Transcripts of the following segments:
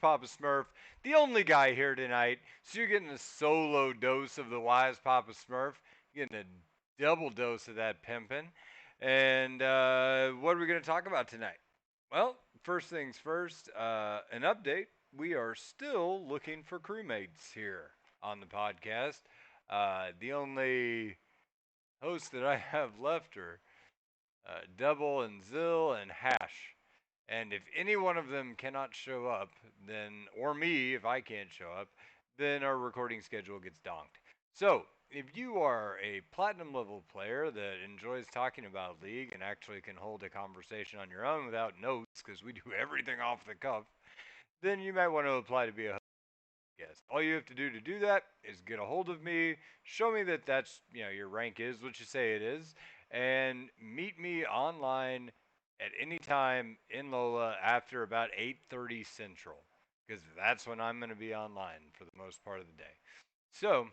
Papa Smurf, the only guy here tonight. So you're getting a solo dose of the wise Papa Smurf. You're getting a double dose of that pimpin'. And what are we going to talk about tonight? Well, first things first, an update. We are still looking for crewmates here on the podcast. The only hosts that I have left are Double and Zill and Hash. And if any one of them cannot show up, then, or me, if I can't show up, then our recording schedule gets donked. So, if you are a platinum level player that enjoys talking about League and actually can hold a conversation on your own without notes, because we do everything off the cuff, then you might want to apply to be a guest. All you have to do that is get a hold of me, show me that that's, your rank is what you say it is, and meet me online at any time in Lola after about 8:30 Central, because that's when I'm going to be online for the most part of the day. So,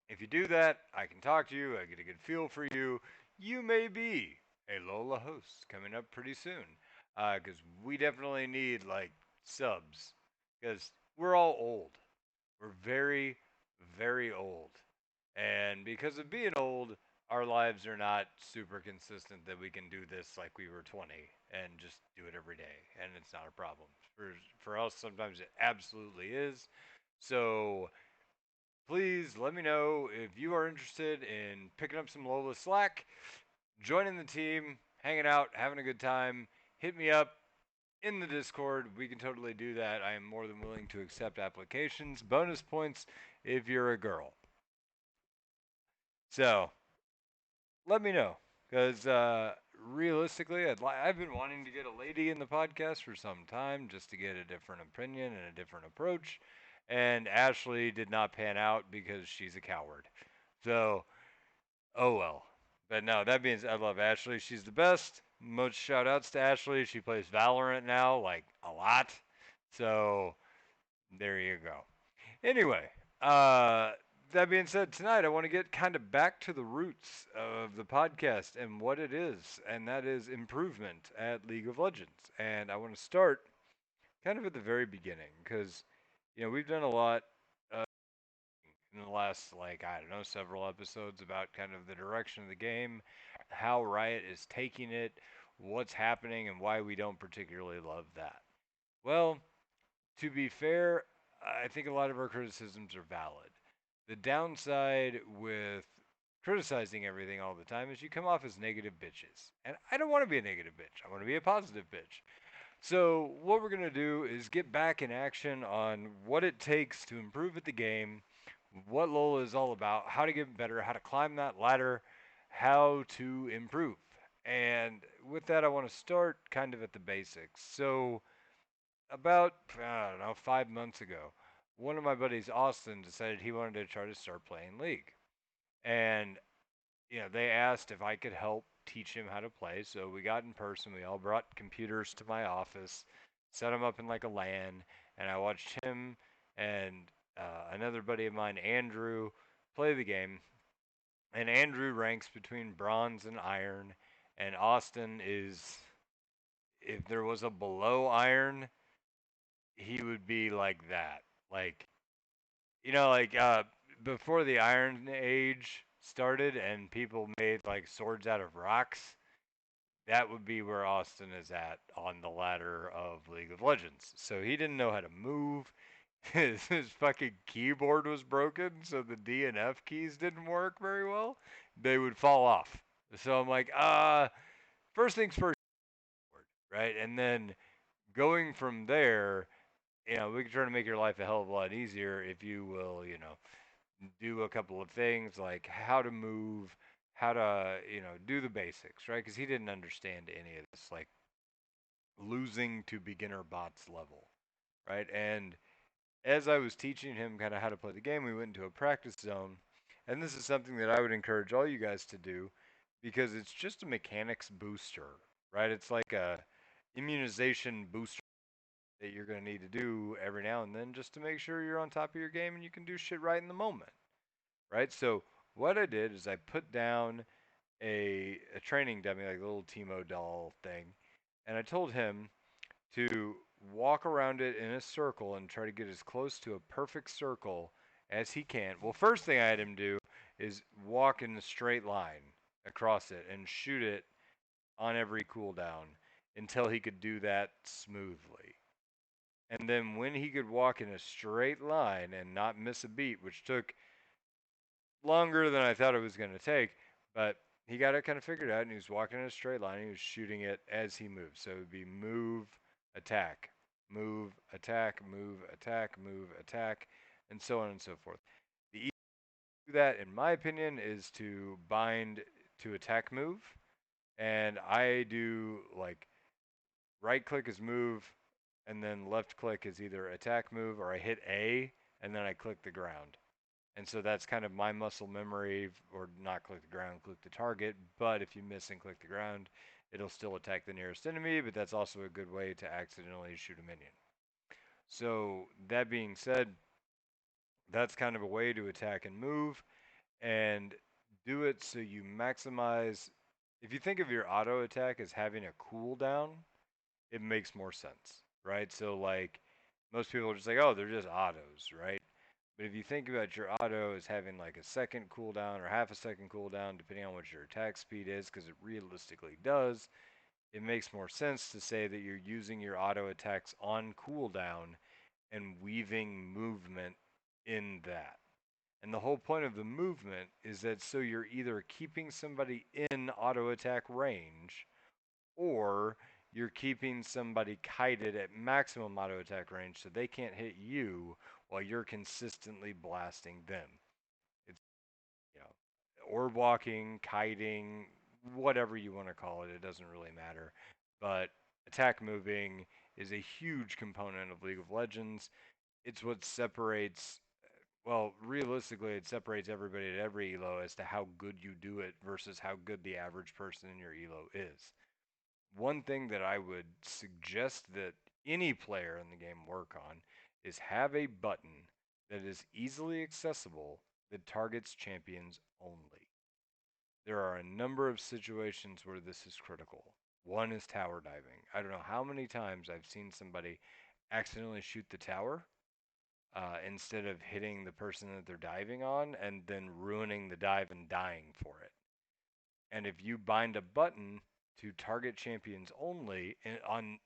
if you do that, I can talk to you, I get a good feel for you. You may be a Lola host coming up pretty soon, because we definitely need like subs, because we're all old. We're very, very old. And because of being old, our lives are not super consistent that we can do this like we were 20 and just do it every day. And it's not a problem. For us, sometimes it absolutely is. So please let me know if you are interested in picking up some Lola slack, joining the team, hanging out, having a good time. Hit me up in the Discord. We can totally do that. I am more than willing to accept applications. Bonus points if you're a girl. So let me know, because realistically, I've been wanting to get a lady in the podcast for some time just to get a different opinion and a different approach. And Ashley did not pan out because she's a coward. So, oh well. But no, that means I love Ashley. She's the best. Most shout outs to Ashley. She plays Valorant now, like a lot. So there you go. Anyway, uh, that being said, tonight I want to get kind of back to the roots of the podcast and what it is, and that is improvement at League of Legends. And I want to start kind of at the very beginning because, we've done a lot in the last, like, I don't know, several episodes about kind of the direction of the game, how Riot is taking it, what's happening, and why we don't particularly love that. Well, to be fair, I think a lot of our criticisms are valid. The downside with criticizing everything all the time is you come off as negative bitches. And I don't want to be a negative bitch. I want to be a positive bitch. So, what we're going to do is get back in action on what it takes to improve at the game, what Lola is all about, how to get better, how to climb that ladder, how to improve. And with that, I want to start kind of at the basics. So, about, I don't know, 5 months ago, one of my buddies, Austin, decided he wanted to try to start playing League. And, they asked if I could help teach him how to play. So we got in person. We all brought computers to my office, set them up in like a LAN, and I watched him and another buddy of mine, Andrew, play the game. And Andrew ranks between bronze and iron, and Austin is, if there was a below iron, he would be like that. Like, before the Iron Age started and people made like swords out of rocks, that would be where Austin is at on the ladder of League of Legends. So he didn't know how to move. His fucking keyboard was broken, so the D and F keys didn't work very well. They would fall off. So I'm like, first things first, right? And then going from there, we can try to make your life a hell of a lot easier if you will, do a couple of things like how to move, how to, do the basics, right? Because he didn't understand any of this, like losing to beginner bots level, right? And as I was teaching him kind of how to play the game, we went into a practice zone. And this is something that I would encourage all you guys to do because it's just a mechanics booster, right? It's like a immunization booster that you're going to need to do every now and then just to make sure you're on top of your game and you can do shit right in the moment, right? So what I did is I put down a training dummy, like a little Timo doll thing, and I told him to walk around it in a circle and try to get as close to a perfect circle as he can. Well, first thing I had him do is walk in a straight line across it and shoot it on every cooldown until he could do that smoothly. And then when he could walk in a straight line and not miss a beat, which took longer than I thought it was going to take, but he got it kind of figured out and he was walking in a straight line. He was shooting it as he moved. So it would be move, attack, move, attack, move, attack, move, attack, and so on and so forth. The easiest way to do that, in my opinion, is to bind to attack move. And I do like right click is move, and then left click is either attack move, or I hit A and then I click the ground. And so that's kind of my muscle memory, or not click the ground, click the target. But if you miss and click the ground, it'll still attack the nearest enemy, but that's also a good way to accidentally shoot a minion. So that being said, that's kind of a way to attack and move, and do it so you maximize. If you think of your auto attack as having a cooldown, it makes more sense, right? So like most people are just like, oh, they're just autos, right? But if you think about your auto as having like a second cooldown or half a second cooldown, depending on what your attack speed is, because it realistically does, it makes more sense to say that you're using your auto attacks on cooldown and weaving movement in that. And the whole point of the movement is that so you're either keeping somebody in auto attack range, or you're keeping somebody kited at maximum auto attack range so they can't hit you while you're consistently blasting them. It's, you know, orb walking, kiting, whatever you want to call it, it doesn't really matter. But attack moving is a huge component of League of Legends. It's what separates, well, realistically, it separates everybody at every elo as to how good you do it versus how good the average person in your elo is. One thing that I would suggest that any player in the game work on is have a button that is easily accessible that targets champions only. There are a number of situations where this is critical. One is tower diving. I don't know how many times I've seen somebody accidentally shoot the tower instead of hitting the person that they're diving on, and then ruining the dive and dying for it. And if you bind a button to target champions only, and on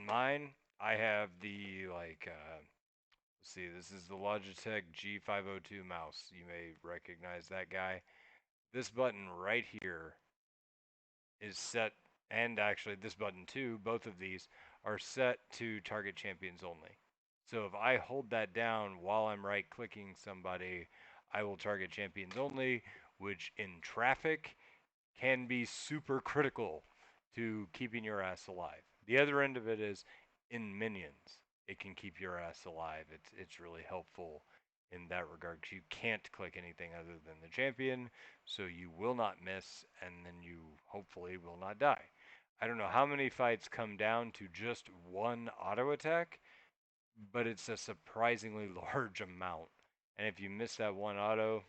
mine, I have the like let's see, this is the Logitech G502 mouse. You may recognize that guy. This button right here is set, and actually this button too, both of these are set to target champions only. So if I hold that down while I'm right clicking somebody, I will target champions only, which in traffic can be super critical to keeping your ass alive. The other end of it is in minions, it can keep your ass alive. It's really helpful in that regard, because you can't click anything other than the champion, so you will not miss, and then you hopefully will not die. I don't know how many fights come down to just one auto attack, but it's a surprisingly large amount. And if you miss that one auto,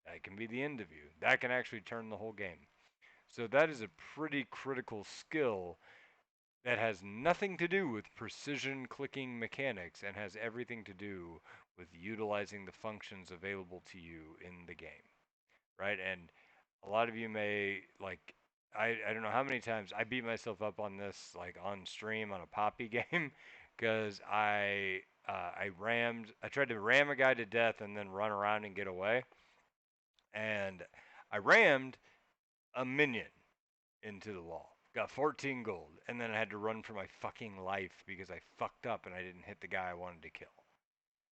that can be the end of you. That can actually turn the whole game. So that is a pretty critical skill that has nothing to do with precision clicking mechanics and has everything to do with utilizing the functions available to you in the game, right? And a lot of you may like, I don't know how many times I beat myself up on this, like on stream on a Poppy game, because I tried to ram a guy to death and then run around and get away, and I rammed a minion into the wall. Got 14 gold, and then I had to run for my fucking life because I fucked up and I didn't hit the guy I wanted to kill.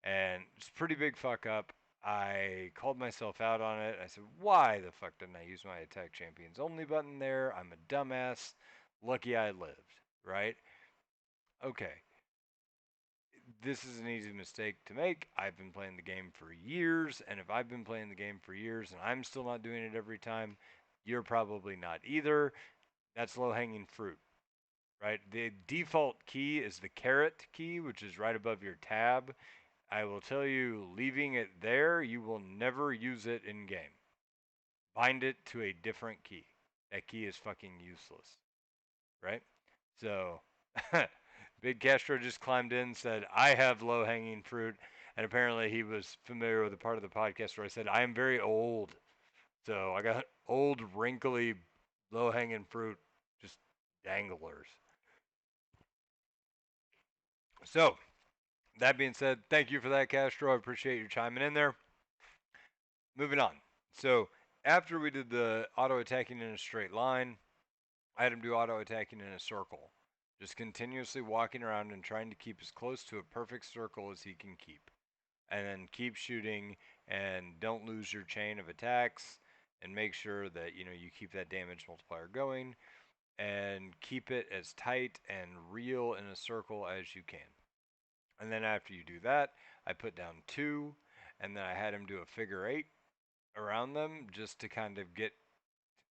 And it's a pretty big fuck up. I called myself out on it. I said, why the fuck didn't I use my attack champions only button there? I'm a dumbass. Lucky I lived, right? Okay. This is an easy mistake to make. I've been playing the game for years, and if I've been playing the game for years and I'm still not doing it every time, you're probably not either. That's low hanging fruit, right? The default key is the caret key, which is right above your tab. I will tell you, leaving it there, you will never use it in game. Bind it to a different key. That key is fucking useless, right? So Big Castro just climbed in and said, I have low hanging fruit. And apparently he was familiar with the part of the podcast where I said, I am very old. So I got old, wrinkly, low hanging fruit, just danglers. So, that being said, thank you for that, Castro. I appreciate you chiming in there. Moving on. So, after we did the auto attacking in a straight line, I had him do auto attacking in a circle. Just continuously walking around and trying to keep as close to a perfect circle as he can keep. And then keep shooting and don't lose your chain of attacks and make sure that you keep that damage multiplier going and keep it as tight and real in a circle as you can. And then after you do that, I put down 2 and then I had him do a figure 8 around them just to kind of get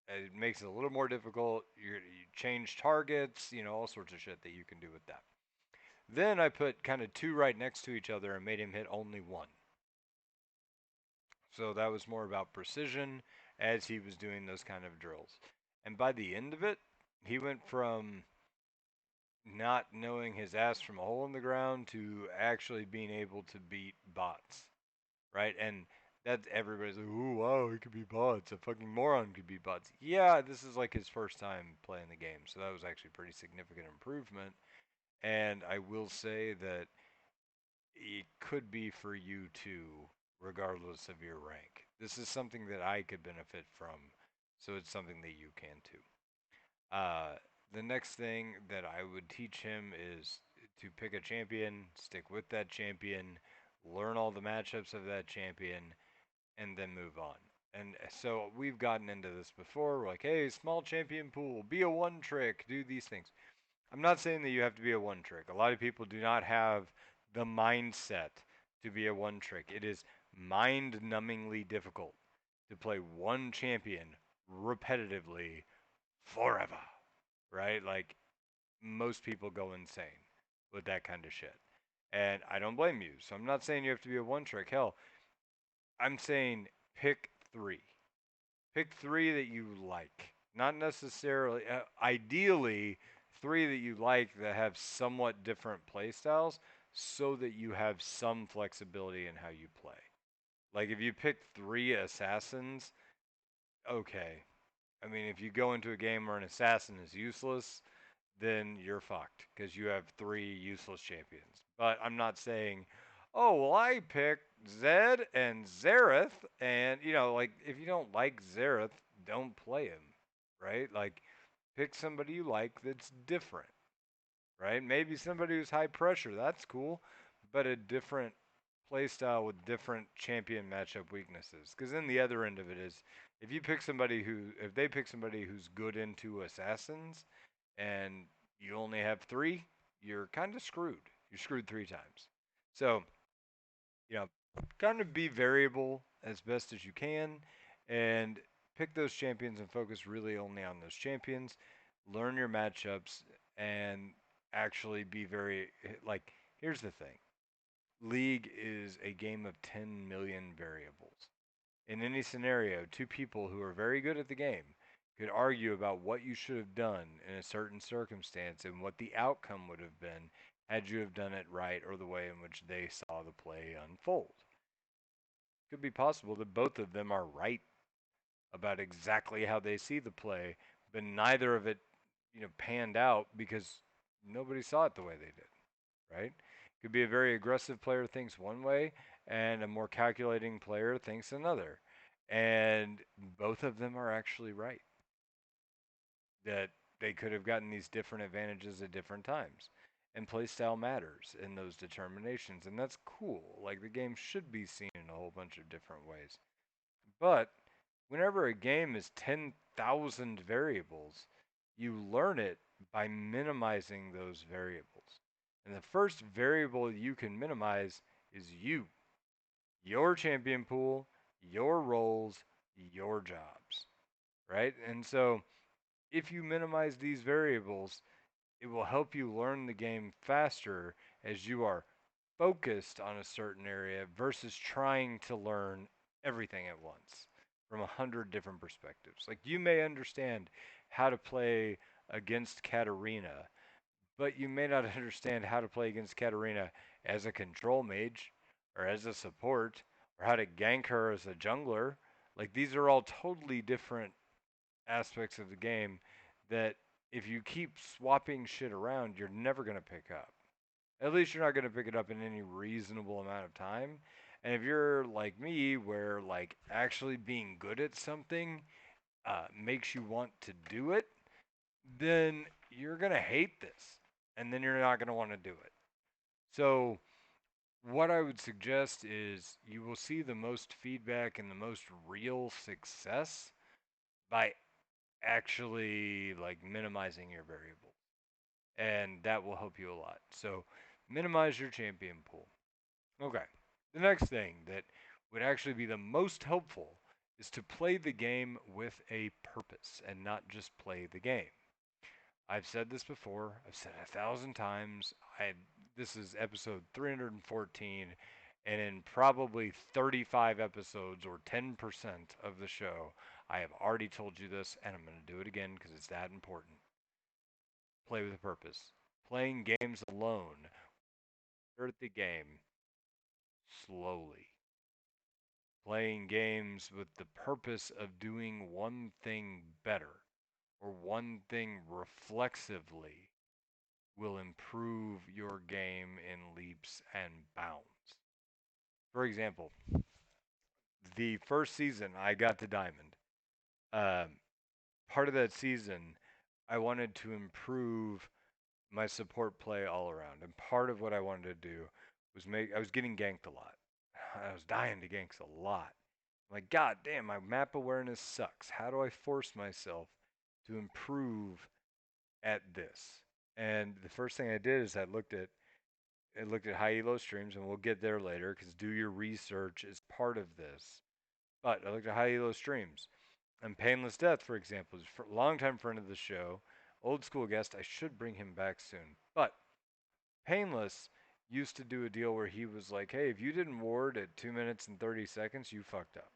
it makes it a little more difficult. You change targets, all sorts of shit that you can do with that. Then I put kind of 2 right next to each other and made him hit only 1. So that was more about precision as he was doing those kind of drills. And by the end of it, he went from not knowing his ass from a hole in the ground to actually being able to beat bots, right? And that's everybody's like, "Ooh, wow, he could be bots. A fucking moron could be bots." Yeah, this is like his first time playing the game, so that was actually a pretty significant improvement. And I will say that it could be for you too, regardless of your rank. This is something that I could benefit from, so it's something that you can too. Uh, the next thing that I would teach him is to pick a champion, stick with that champion, learn all the matchups of that champion, and then move on. And so we've gotten into this before. We're like, hey, small champion pool, be a one trick, do these things. I'm not saying that you have to be a one trick. A lot of people do not have the mindset to be a one trick. It is mind numbingly difficult to play one champion repetitively forever, right? Like most people go insane with that kind of shit. And I don't blame you. So I'm not saying you have to be a one trick. Hell, I'm saying pick 3. Pick 3 that you like. Not necessarily, ideally, 3 that you like that have somewhat different play styles so that you have some flexibility in how you play. Like if you pick 3 assassins, okay. I mean, if you go into a game where an assassin is useless, then you're fucked because you have 3 useless champions. But I'm not saying, oh, well, I picked Zed and Zareth, and, like, if you don't like Zareth, don't play him, right? Like, pick somebody you like that's different, right? Maybe somebody who's high pressure, that's cool, but a different playstyle with different champion matchup weaknesses. Because then the other end of it is, if they pick somebody who's good into assassins, and you only have 3, you're kind of screwed. You're screwed 3 times. So, you know, kind of be variable as best as you can and pick those champions and focus really only on those champions. Learn your matchups and actually be very like here's the thing. League is a game of 10 million variables. In any scenario, 2 people who are very good at the game could argue about what you should have done in a certain circumstance and what the outcome would have been had you have done it right or the way in which they saw the play unfold. It could be possible that both of them are right about exactly how they see the play, but neither of it, panned out because nobody saw it the way they did, right? Could be a very aggressive player thinks one way and a more calculating player thinks another. And both of them are actually right. That they could have gotten these different advantages at different times. And playstyle matters in those determinations, and that's cool. Like the game should be seen in a whole bunch of different ways. But whenever a game is 10,000 variables, you learn it by minimizing those variables. And the first variable you can minimize is you, your champion pool, your roles, your jobs, right? And so if you minimize these variables, it will help you learn the game faster as you are focused on a certain area versus trying to learn everything at once from 100 different perspectives. Like you may understand how to play against Katarina, but you may not understand how to play against Katarina as a control mage or as a support or how to gank her as a jungler. Like these are all totally different aspects of the game that if you keep swapping shit around, you're never going to pick up. At least you're not going to pick it up in any reasonable amount of time. And if you're like me, where like actually being good at something makes you want to do it, then you're going to hate this. And then you're not going to want to do it. So, what I would suggest is you will see the most feedback and the most real success by actually like minimizing your variable. And that will help you a lot. So, minimize your champion pool. Okay. The next thing that would actually be the most helpful is to play the game with a purpose and not just play the game. I've said this before. I've said it 1,000 times. This is episode 314, and in probably 35 episodes or 10% of the show, I have already told you this, and I'm going to do it again because it's that important. Play with a purpose. Playing games alone, start the game slowly. Playing games with the purpose of doing one thing better or one thing reflexively will improve your game in leaps and bounds. For example, the first season I got to Diamond. Um, Part of that season, I wanted to improve my support play all around, and part of what I wanted to do was make. I was getting ganked a lot. I was dying to ganks a lot. I'm like, God damn, my map awareness sucks. How do I force myself to improve at this? And the first thing I did is I looked at high elo streams, and we'll get there later because do your research is part of this. But I looked at high elo streams, and Painless Death, for example, is a longtime friend of the show, old school guest. I should bring him back soon. But Painless used to do a deal where he was like, "Hey, if you didn't ward at 2 minutes and 30 seconds, you fucked up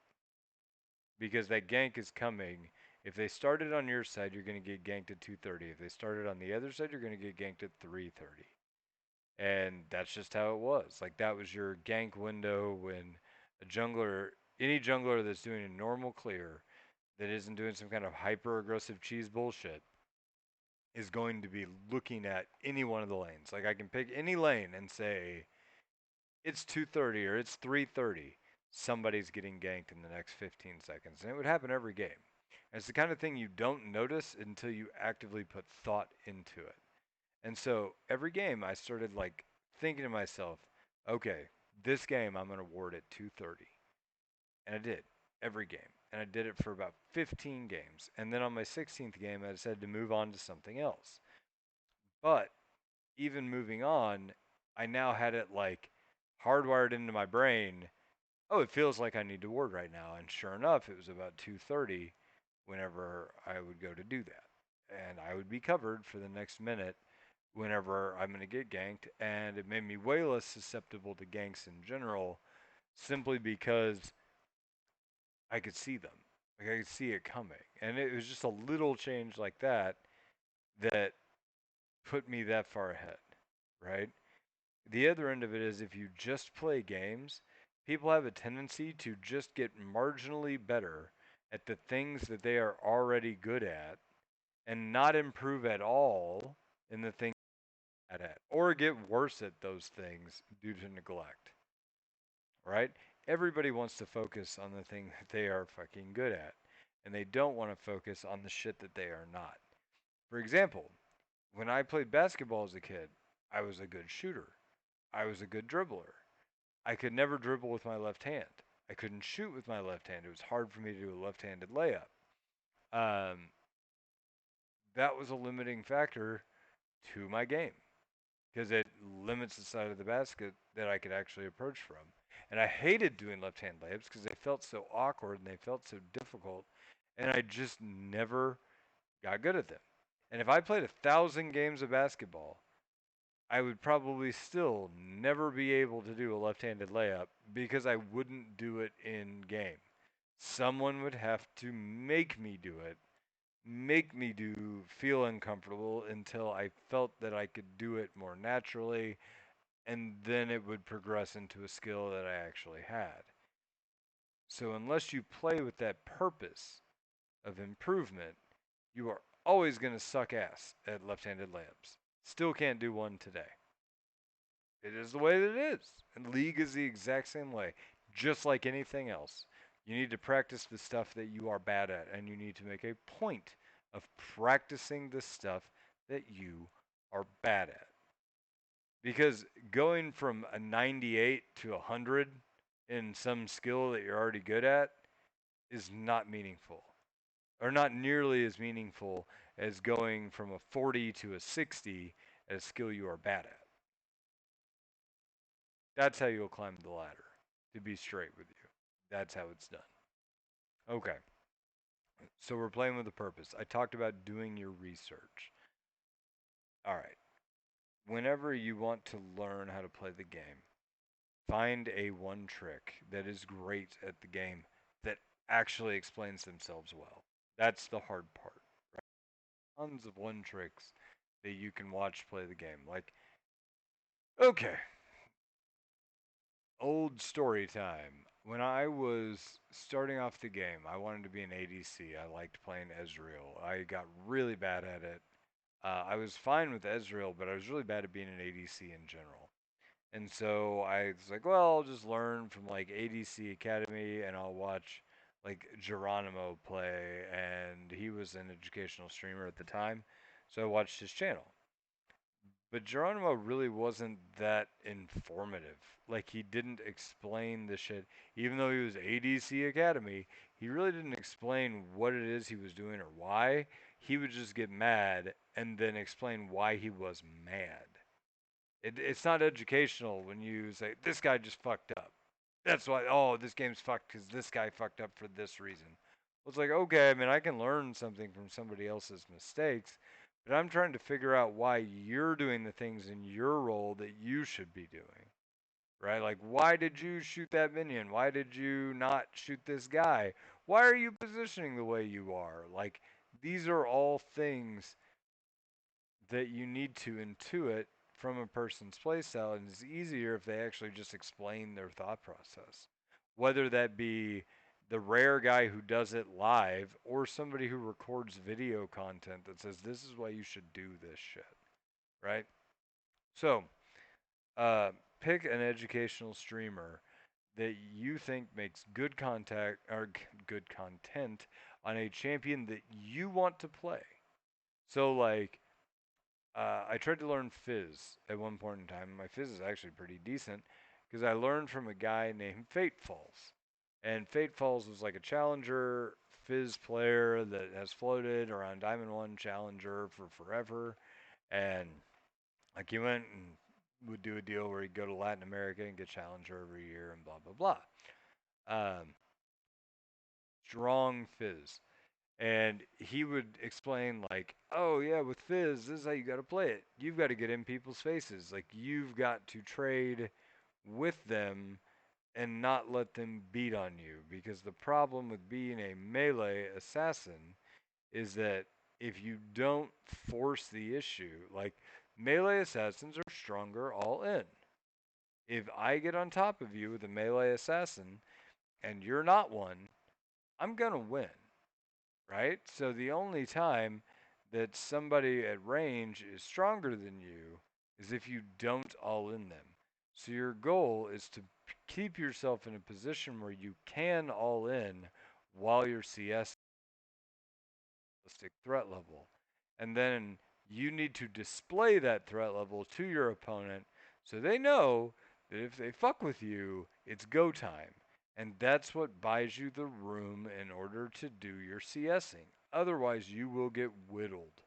because that gank is coming. If they started on your side, you're going to get ganked at 2:30. If they started on the other side, you're going to get ganked at 3:30." And that's just how it was. Like that was your gank window when a jungler, any jungler that's doing a normal clear that isn't doing some kind of hyper aggressive cheese bullshit is going to be looking at any one of the lanes. Like I can pick any lane and say it's 2:30 or it's 3:30. Somebody's getting ganked in the next 15 seconds, and it would happen every game. And it's the kind of thing you don't notice until you actively put thought into it. And so every game I started like thinking to myself, okay, this game I'm going to ward at 2:30. And I did every game. And I did it for about 15 games. And then on my 16th game, I decided to move on to something else. But even moving on, I now had it like hardwired into my brain. Oh, it feels like I need to ward right now. And sure enough, it was about 2:30 whenever I would go to do that. And I would be covered for the next minute whenever I'm going to get ganked. And it made me way less susceptible to ganks in general simply because I could see them. Like I could see it coming. And it was just a little change like that that put me that far ahead, right? The other end of it is if you just play games, people have a tendency to just get marginally better at the things that they are already good at and not improve at all in the things they're bad at or get worse at those things due to neglect, right? Everybody wants to focus on the thing that they are fucking good at, and they don't want to focus on the shit that they are not. For example, when I played basketball as a kid, I was a good shooter. I was a good dribbler. I could never dribble with my left hand. I couldn't shoot with my left hand. It was hard for me to do a left-handed layup. Um, that was a limiting factor to my game because it limits the side of the basket that I could actually approach from. And I hated doing left-hand layups because they felt so awkward and they felt so difficult, and I just never got good at them. And if I played 1,000 games of basketball, I would probably still never be able to do a left-handed layup because I wouldn't do it in game. Someone would have to make me do it make me feel uncomfortable until I felt that I could do it more naturally, and then it would progress into a skill that I actually had. So unless you play with that purpose of improvement, you are always going to suck ass at left-handed layups. Still can't do one today. It is the way that it is. And League is the exact same way. Just like anything else. You need to practice the stuff that you are bad at, and you need to make a point of practicing the stuff that you are bad at. Because going from a 98 to a 100 in some skill that you're already good at is not meaningful, or not nearly as meaningful as going from a 40 to a 60 at a skill you are bad at. That's how you'll climb the ladder, to be straight with you. That's how it's done. Okay, so we're playing with a purpose. I talked about doing your research. All right, whenever you want to learn how to play the game, find a one trick that is great at the game that actually explains themselves well. That's the hard part. Tons of one tricks that you can watch play the game. Like, okay, old story time. When I was starting off the game, I wanted to be an ADC. I liked playing Ezreal. I got really bad at it. I was fine with Ezreal, but I was really bad at being an ADC in general. And so I was like, well, I'll just learn from like ADC Academy and I'll watch like Geronimo play. And he was an educational streamer at the time. So I watched his channel. But Geronimo really wasn't that informative. Like, he didn't explain the shit. Even though he was ADC Academy, he really didn't explain what it is he was doing or why. He would just get mad and then explain why he was mad. It's not educational when you say, this guy just fucked up. That's why, oh, this game's fucked because this guy fucked up for this reason. Well, it's like, okay, I mean, I can learn something from somebody else's mistakes, but I'm trying to figure out why you're doing the things in your role that you should be doing, right? Like, why did you shoot that minion? Why did you not shoot this guy? Why are you positioning the way you are? Like, these are all things that you need to intuit from a person's playstyle, and it's easier if they actually just explain their thought process. Whether that be the rare guy who does it live or somebody who records video content that says this is why you should do this shit, right? So, uh, pick an educational streamer that you think makes good contact or good content on a champion that you want to play. So, like, I tried to learn Fizz at one point in time. My Fizz is actually pretty decent because I learned from a guy named FateFalls. And FateFalls was like a challenger Fizz player that has floated around Diamond 1 Challenger for forever. And like he went and would do a deal where he'd go to Latin America and get challenger every year and blah, blah, blah. Strong Fizz. And he would explain like, oh yeah, with Fizz, this is how you got to play it. You've got to get in people's faces. Like, you've got to trade with them and not let them beat on you, because the problem with being a melee assassin is that if you don't force the issue, like, melee assassins are stronger all in. If I get on top of you with a melee assassin and you're not one, I'm going to win, right? So the only time that somebody at range is stronger than you is if you don't all in them. So your goal is to keep yourself in a position where you can all in while you're CS threat level. And then you need to display that threat level to your opponent so they know that if they fuck with you, it's go time. And that's what buys you the room in order to do your CSing. Otherwise, you will get whittled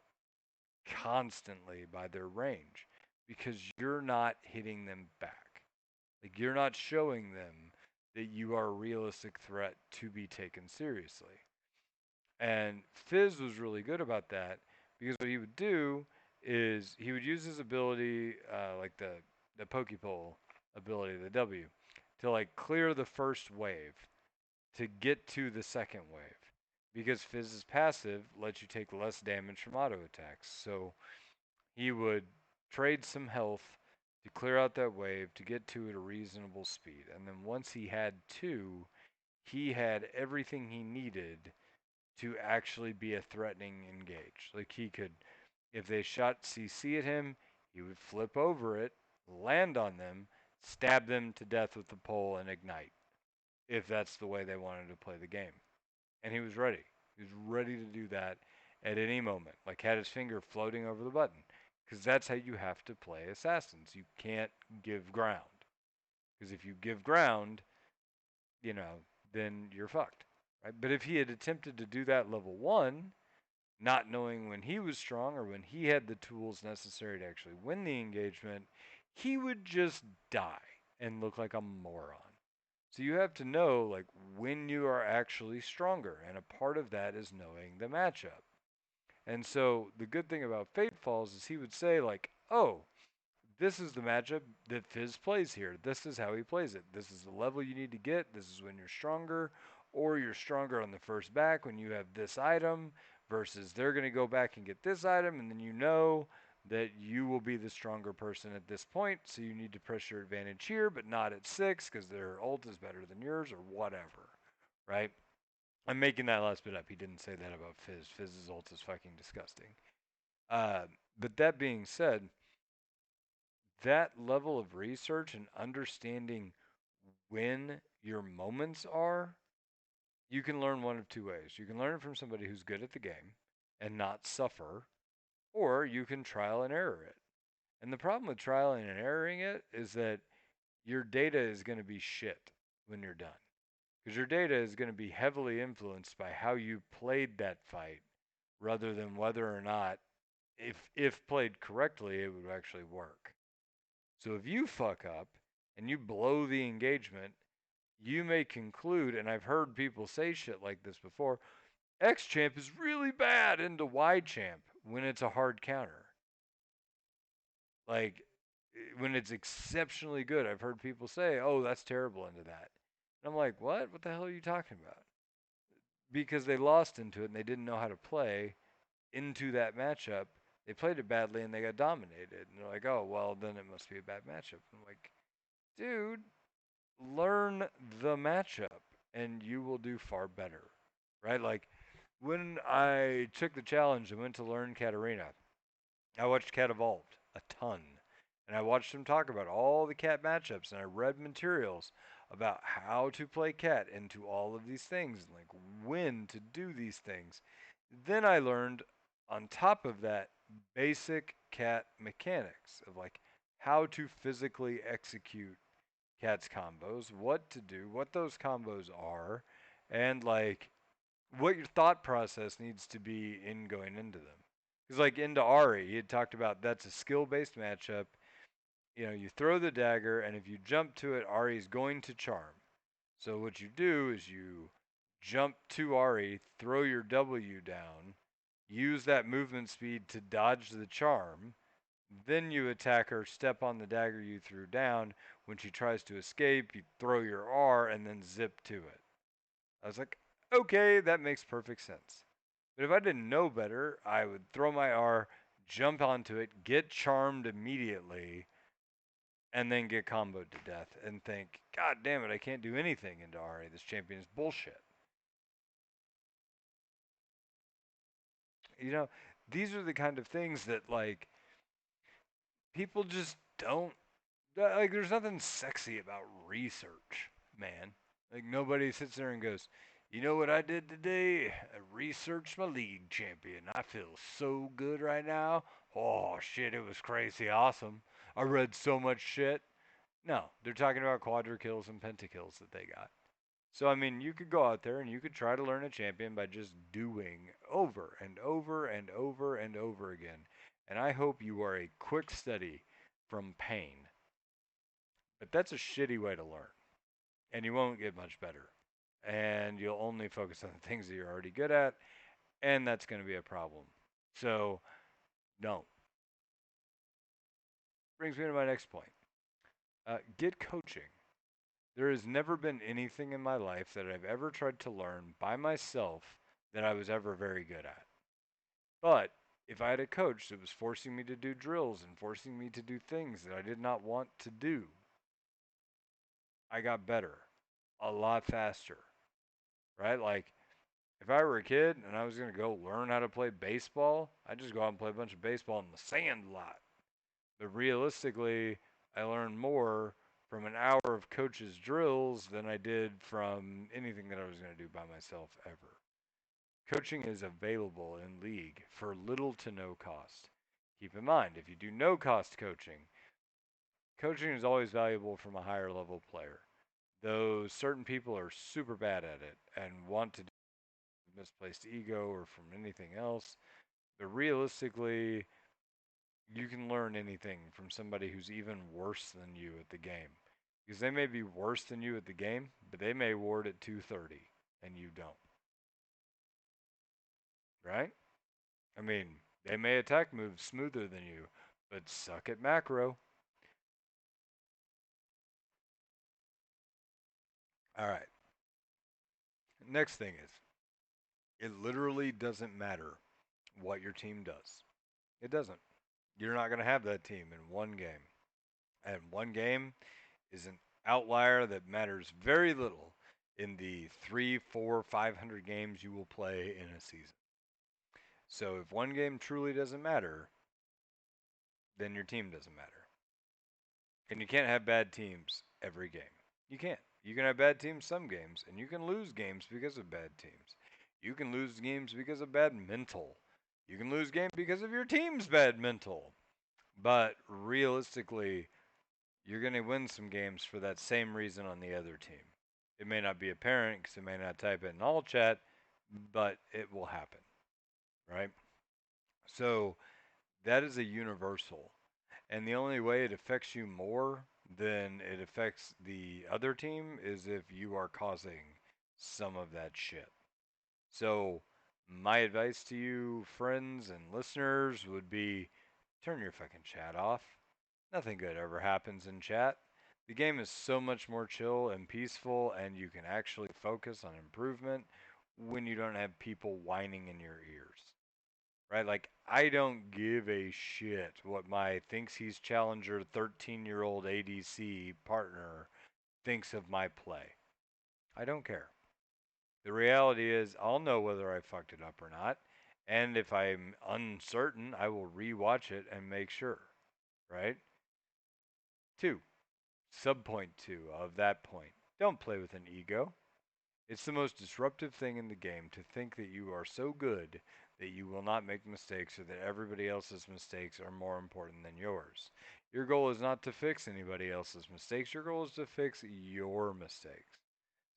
constantly by their range because you're not hitting them back. Like, you're not showing them that you are a realistic threat to be taken seriously. And Fizz was really good about that because what he would do is he would use his ability, like the Pokepole ability, the W, to like clear the first wave to get to the second wave. because Fizz's passive lets you take less damage from auto attacks. So he would trade some health to clear out that wave to get two at a reasonable speed. And then once he had two, he had everything he needed to actually be a threatening engage. Like he could, if they shot CC at him, he would flip over it, land on them, stab them to death with the pole, and ignite, if that's the way they wanted to play the game. And he was ready. He was ready to do that at any moment. Like had his finger floating over the button. Because that's how you have to play assassins. You can't give ground. Because if you give ground, you know, then you're fucked. Right? But if he had attempted to do that level one, not knowing when he was strong or when he had the tools necessary to actually win the engagement, he would just die and look like a moron. So you have to know like when you are actually stronger, and a part of that is knowing the matchup. And so the good thing about FateFalls is he would say like, "Oh, this is the matchup that Fizz plays here. This is how he plays it. This is the level you need to get. This is when you're stronger, or you're stronger on the first back when you have this item, versus they're going to go back and get this item, and then you know that you will be the stronger person at this point, so you need to press your advantage here, but not at 6 because their ult is better than yours, or whatever, right? I'm making that last bit up. He didn't say that about Fizz. Fizz's ult is fucking disgusting. But that being said, that level of research and understanding when your moments are, you can learn one of two ways. You can learn it from somebody who's good at the game and not suffer, or you can trial and error it. And the problem with trialing and erroring it is that your data is going to be shit when you're done. Because your data is going to be heavily influenced by how you played that fight rather than whether or not, if played correctly, it would actually work. So if you fuck up and you blow the engagement, you may conclude, and I've heard people say shit like this before, X champ is really bad into Y champ when it's a hard counter. Like when it's exceptionally good, I've heard people say, "Oh, that's terrible into that." And I'm like, "What? What the hell are you talking about?" Because they lost into it and they didn't know how to play into that matchup. They played it badly and they got dominated. And they're like, "Oh, well, then it must be a bad matchup." I'm like, "Dude, learn the matchup and you will do far better." Right? Like when I took the challenge and went to learn Katarina, I watched Cat Evolved a ton. And I watched him talk about all the cat matchups and I read materials about how to play cat into all of these things and like when to do these things. Then I learned on top of that basic cat mechanics of like how to physically execute cat's combos, what to do, what those combos are, and like what your thought process needs to be in going into them. Because like into Ari, he had talked about that's a skill-based matchup. You know, you throw the dagger, and if you jump to it, Ari's going to charm. So what you do is you jump to Ari, throw your W down, use that movement speed to dodge the charm, then you attack her, step on the dagger you threw down. When she tries to escape, you throw your R and then zip to it. I was like, okay, that makes perfect sense. But if I didn't know better, I would throw my R, jump onto it, get charmed immediately, and then get comboed to death and think, God damn it, I can't do anything into RA. This champion is bullshit. You know, these are the kind of things that, like, people just don't. Like, there's nothing sexy about research, man. Like, nobody sits there and goes, you know what I did today? I researched my league champion. I feel so good right now. Oh, shit, it was crazy awesome. I read so much shit. No, they're talking about quadra kills and pentakills that they got. So, I mean, you could go out there and you could try to learn a champion by just doing over and over and over and over again. And I hope you are a quick study from pain. But that's a shitty way to learn. And you won't get much better. And you'll only focus on the things that you're already good at. And that's going to be a problem. So, no. Brings me to my next point. Get coaching. There has never been anything in my life that I've ever tried to learn by myself that I was ever very good at. But if I had a coach that was forcing me to do drills and forcing me to do things that I did not want to do, I got better a lot faster, right? Like, if I were a kid and I was going to go learn how to play baseball, I'd just go out and play a bunch of baseball in the sand lot. But realistically, I learned more from an hour of coach's drills than I did from anything that I was going to do by myself ever. Coaching is available in league for little to no cost. Keep in mind, if you do no cost coaching, coaching is always valuable from a higher level player. Though certain people are super bad at it and want to do misplaced ego or from anything else, but realistically, you can learn anything from somebody who's even worse than you at the game. Because they may be worse than you at the game, but they may ward at 230 and you don't. Right? I mean, they may attack moves smoother than you, but suck at macro. All right. Next thing is, it literally doesn't matter what your team does. It doesn't. You're not going to have that team in one game. And one game is an outlier that matters very little in the 3, 4, 500 games you will play in a season. So if one game truly doesn't matter, then your team doesn't matter. And you can't have bad teams every game. You can't. You can have bad teams some games, and you can lose games because of bad teams. You can lose games because of bad mental. You can lose games because of your team's bad mental. But realistically, you're going to win some games for that same reason on the other team. It may not be apparent because it may not type it in all chat, but it will happen, right? So that is a universal. And the only way it affects you more than it affects the other team is if you are causing some of that shit. So, my advice to you, friends and listeners, would be turn your fucking chat off. Nothing good ever happens in chat. The game is so much more chill and peaceful, and you can actually focus on improvement when you don't have people whining in your ears. Right? Like, I don't give a shit what my thinks he's challenger 13-year-old ADC partner thinks of my play. I don't care. The reality is, I'll know whether I fucked it up or not. And if I'm uncertain, I will rewatch it and make sure. Right? Two, subpoint two of that point. Don't play with an ego. It's the most disruptive thing in the game to think that you are so good that you will not make mistakes or that everybody else's mistakes are more important than yours. Your goal is not to fix anybody else's mistakes, your goal is to fix your mistakes.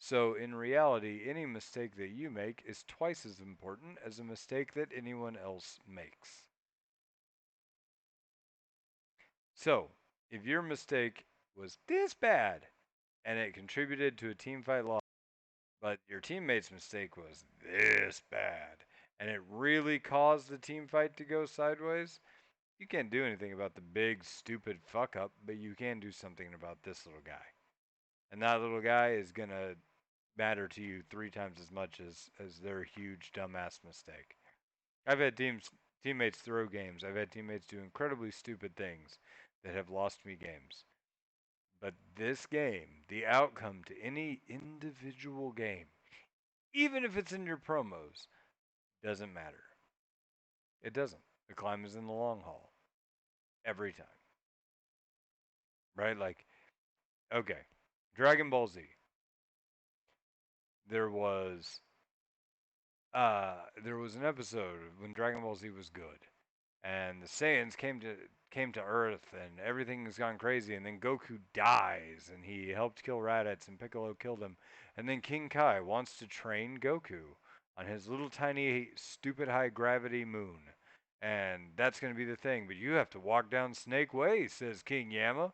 So, in reality, any mistake that you make is twice as important as a mistake that anyone else makes. So, if your mistake was this bad and it contributed to a team fight loss, but your teammate's mistake was this bad and it really caused the team fight to go sideways, you can't do anything about the big stupid fuck up, but you can do something about this little guy. And that little guy is going to matter to you 3 times as much as their huge dumbass mistake. I've had teammates throw games. I've had teammates do incredibly stupid things that have lost me games. But this game, the outcome to any individual game, even if it's in your promos, doesn't matter. It doesn't. The climb is in the long haul. Every time. Right? Like, okay. Dragon Ball Z. There was there was an episode when Dragon Ball Z was good. And the Saiyans came to Earth and everything has gone crazy and then Goku dies and he helped kill Raditz and Piccolo killed him. And then King Kai wants to train Goku on his little tiny stupid high gravity moon. And that's going to be the thing, but you have to walk down Snake Way, says King Yama,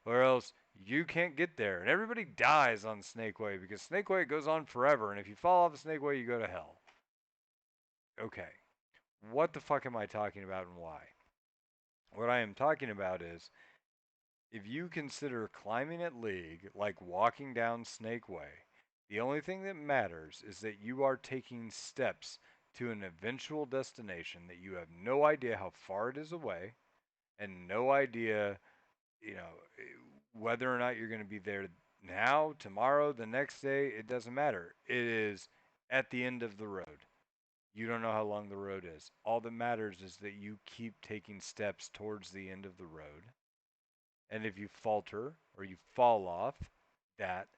or else you can't get there. And everybody dies on Snake Way because Snake Way goes on forever and if you fall off of Snake Way you go to hell. Okay. What the fuck am I talking about and why? What I am talking about is if you consider climbing at League like walking down Snake Way, The only thing that matters is that you are taking steps to an eventual destination that you have no idea how far it is away and no idea, you know, whether or not you're going to be there now, tomorrow, the next day. It doesn't matter. It is at the end of the road. You don't know how long the road is. All that matters is that you keep taking steps towards the end of the road. And if you falter or you fall off, that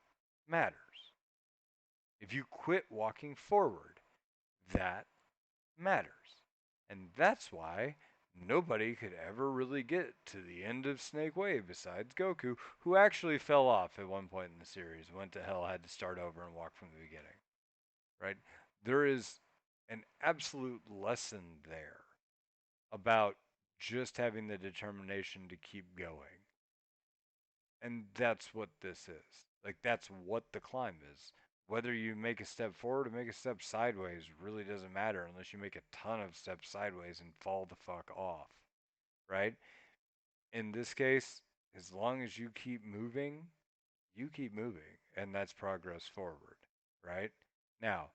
matters. If you quit walking forward, that matters. And that's why nobody could ever really get to the end of Snake Way besides Goku, who actually fell off at one point in the series, went to hell, had to start over and walk from the beginning. Right? There is an absolute lesson there about just having the determination to keep going. And that's what this is. Like, that's what the climb is. Whether you make a step forward or make a step sideways really doesn't matter unless you make a ton of steps sideways and fall the fuck off, right? In this case, as long as you keep moving, and that's progress forward, right? Now,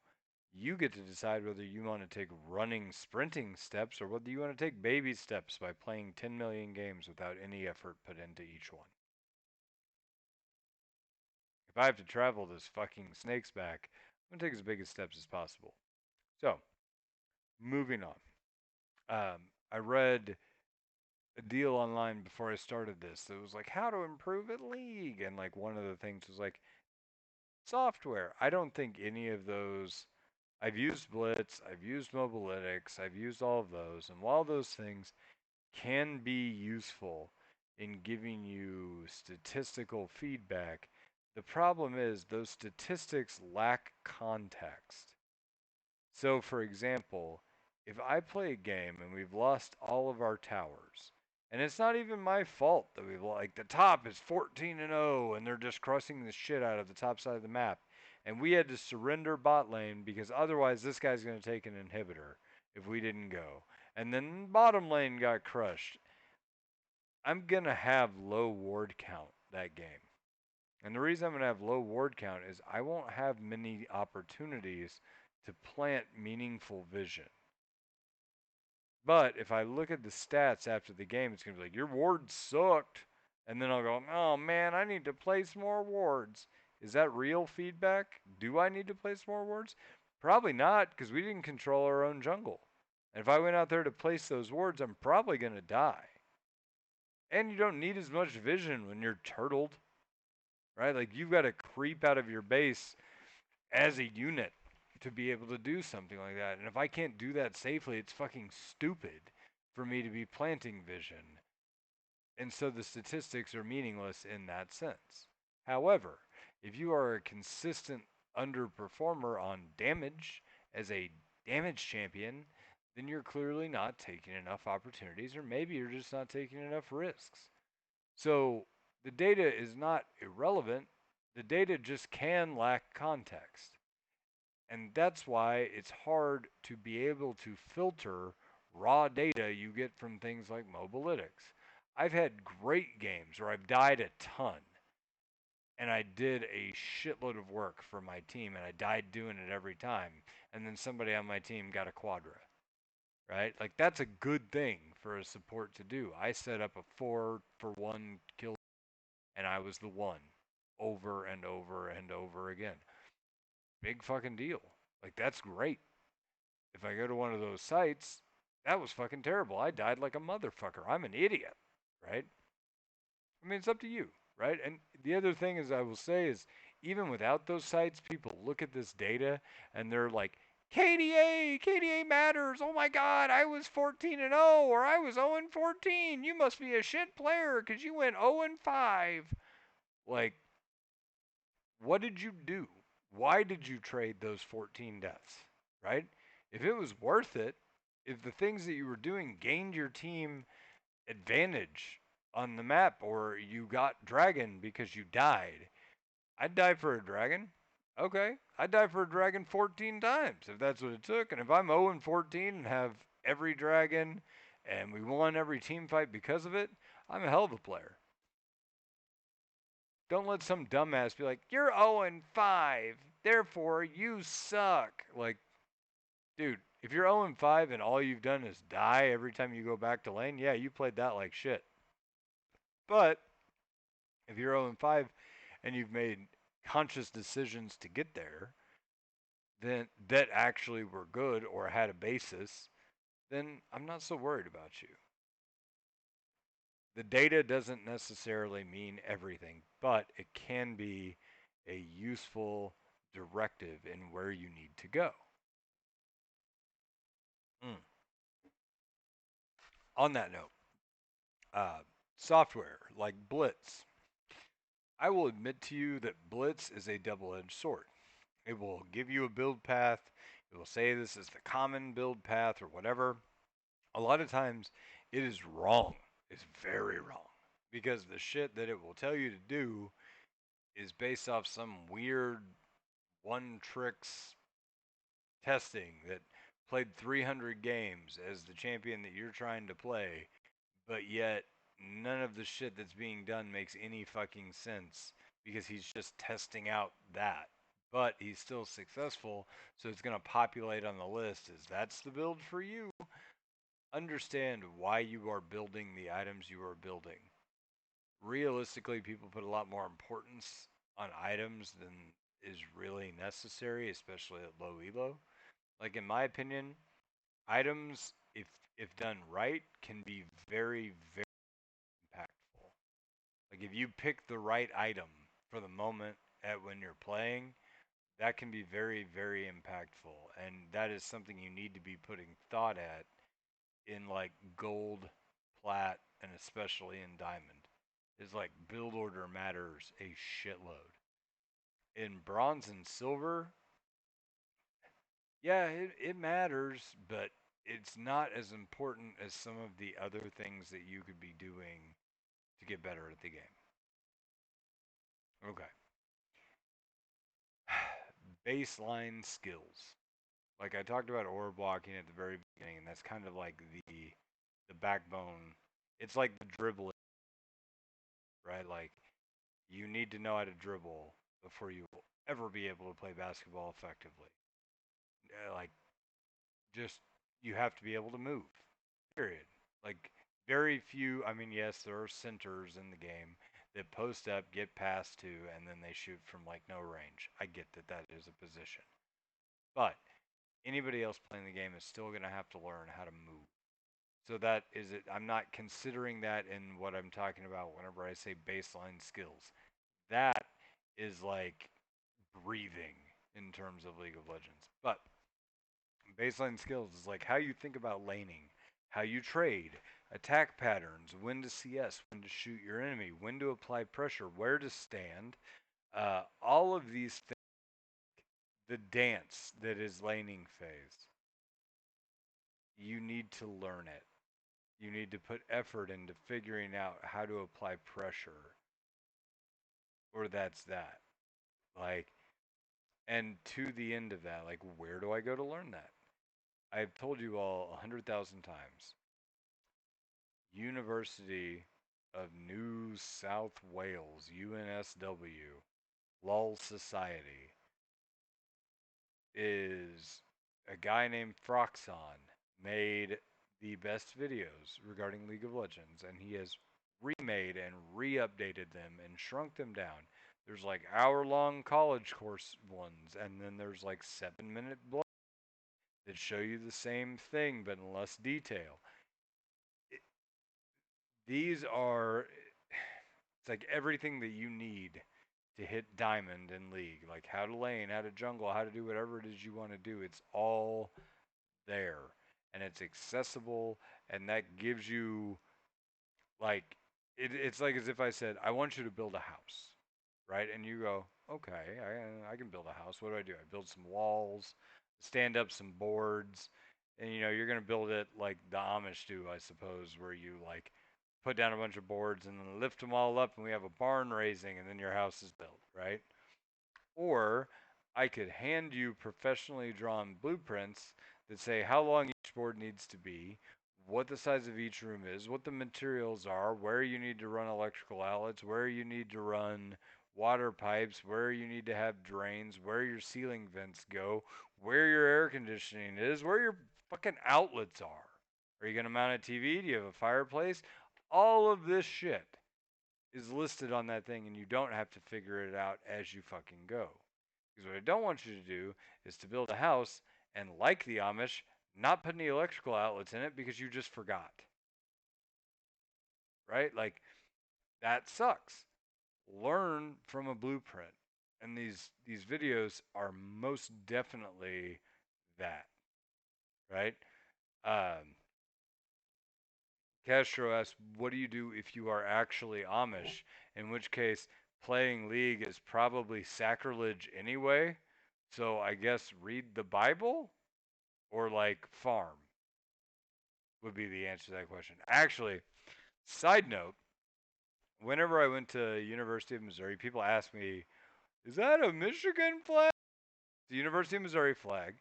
you get to decide whether you want to take running, sprinting steps or whether you want to take baby steps by playing 10 million games without any effort put into each one. If I have to travel this fucking snake's back, I'm going to take as big as steps as possible. So, moving on. I read a deal online before I started this that was like how to improve at League, and like one of the things was like software. I don't think any of those. I've used Blitz, I've used Mobilytics, I've used all of those, and while those things can be useful in giving you statistical feedback, the problem is those statistics lack context. So, for example, if I play a game and we've lost all of our towers, and it's not even my fault that we've like the top is 14 and 0 and they're just crushing the shit out of the top side of the map, and we had to surrender bot lane because otherwise this guy's going to take an inhibitor if we didn't go. And then bottom lane got crushed. I'm going to have low ward count that game. And the reason I'm going to have low ward count is I won't have many opportunities to plant meaningful vision. But if I look at the stats after the game, it's going to be like, your ward sucked. And then I'll go, oh man, I need to place more wards. Is that real feedback? Do I need to place more wards? Probably not, because we didn't control our own jungle. And if I went out there to place those wards, I'm probably going to die. And you don't need as much vision when you're turtled, right? Like, you've got to creep out of your base as a unit to be able to do something like that. And if I can't do that safely, it's fucking stupid for me to be planting vision. And so the statistics are meaningless in that sense. However, if you are a consistent underperformer on damage as a damage champion, then you're clearly not taking enough opportunities, or maybe you're just not taking enough risks. So the data is not irrelevant, the data just can lack context. And that's why it's hard to be able to filter raw data you get from things like Mobilytics. I've had great games where I've died a ton and I did a shitload of work for my team and I died doing it every time. And then somebody on my team got a quadra, right? Like, that's a good thing for a support to do. I set up a 4-for-1 kill and I was the one over and over and over again. Big fucking deal. Like, that's great. If I go to one of those sites, that was fucking terrible. I died like a motherfucker. I'm an idiot, right? I mean, it's up to you, right? And the other thing is, I will say, is even without those sites, people look at this data and they're like, KDA matters. Oh my God, I was 14 and 0, or I was 0 and 14. You must be a shit player because you went 0 and 5. Like, what did you do? Why did you trade those 14 deaths, right? If it was worth it, if the things that you were doing gained your team advantage on the map, or you got dragon because you died, I'd die for a dragon. Okay, I'd die for a dragon 14 times if that's what it took. And if I'm 0 and 14 and have every dragon and we won every team fight because of it, I'm a hell of a player. Don't let some dumbass be like, "You're 0 and 5, therefore you suck." Like, dude, if you're 0 and 5 and all you've done is die every time you go back to lane, yeah, you played that like shit. But if you're 0 and 5 and you've made conscious decisions to get there, then that actually were good or had a basis, then I'm not so worried about you. The data doesn't necessarily mean everything, but it can be a useful directive in where you need to go. Mm. On that note, uh, software like Blitz, I will admit to you that Blitz is a double edged sword. It will give you a build path, it will say this is the common build path or whatever. A lot of times it is wrong. It's very wrong. Because the shit that it will tell you to do is based off some weird one tricks testing that played 300 games as the champion that you're trying to play, but yet none of the shit that's being done makes any fucking sense because he's just testing out that. But he's still successful, so it's going to populate on the list as that's the build for you. Understand why you are building the items you are building. Realistically, people put a lot more importance on items than is really necessary, especially at low elo. Like in my opinion, items, if done right, can be very, very impactful. Like if you pick the right item for the moment at when you're playing, that can be very, very impactful. And that is something you need to be putting thought at in like gold, plat, and especially in diamond. Is like build order matters a shitload. In bronze and silver, yeah, it matters, but it's not as important as some of the other things that you could be doing to get better at the game. Okay. Baseline skills. Like I talked about orb blocking at the very beginning, and that's kind of like the backbone. It's like the dribbling, right? Like you need to know how to dribble before you will ever be able to play basketball effectively. Like just you have to be able to move. Period. Like very few. I mean, yes, there are centers in the game that post up, get past to, and then they shoot from like no range. I get that that is a position, but anybody else playing the game is still going to have to learn how to move. So that is it. I'm not considering that in what I'm talking about whenever I say baseline skills. That is like breathing in terms of League of Legends. But baseline skills is like how you think about laning, how you trade, attack patterns, when to CS, when to shoot your enemy, when to apply pressure, where to stand. All of these things, the dance that is laning phase, you need to learn it. You need to put effort into figuring out how to apply pressure, or that's that. Like, and to the end of that, like, where do I go to learn that? I've told you all 100,000 times. University of New South Wales, UNSW, LOL Society, is a guy named Froxon made the best videos regarding League of Legends, and he has remade and re-updated them and shrunk them down. There's like hour-long college course ones, and then there's like 7-minute blogs that show you the same thing but in less detail. It, these are it's like everything that you need to hit diamond in league, like how to lane, how to jungle, how to do whatever it is you want to do. It's all there and it's accessible, and that gives you like it's like as if I said I want you to build a house, right? And you go, okay, I can build a house. What do? I build some walls, stand up some boards, and you know you're gonna build it like the Amish do, I suppose, where you like put down a bunch of boards and then lift them all up, and we have a barn raising, and then your house is built, right? Or I could hand you professionally drawn blueprints that say how long each board needs to be, what the size of each room is, what the materials are, where you need to run electrical outlets, where you need to run water pipes, where you need to have drains, where your ceiling vents go, where your air conditioning is, where your fucking outlets are. Are you going to mount a TV? Do you have a fireplace? All of this shit is listed on that thing, and you don't have to figure it out as you fucking go. Because what I don't want you to do is to build a house and, like the Amish, not put any electrical outlets in it because you just forgot. Right? Like, that sucks. Learn from a blueprint. And these videos are most definitely that. Right? Um, Castro asks, what do you do if you are actually Amish? In which case, playing League is probably sacrilege anyway. So I guess read the Bible or like farm would be the answer to that question. Actually, side note, whenever I went to University of Missouri, people ask me, is that a Michigan flag? The University of Missouri flag.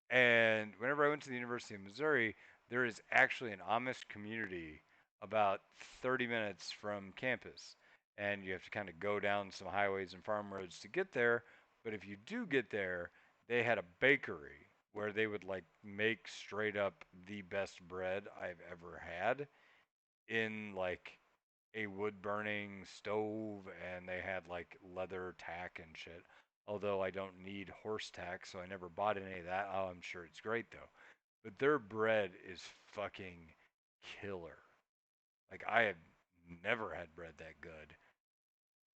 And whenever I went to the University of Missouri, there is actually an Amish community about 30 minutes from campus. And you have to kind of go down some highways and farm roads to get there. But if you do get there, they had a bakery where they would like make straight up the best bread I've ever had in like a wood burning stove, and they had like leather tack and shit. Although I don't need horse tack, so I never bought any of that. Oh, I'm sure it's great though. But their bread is fucking killer. Like I have never had bread that good.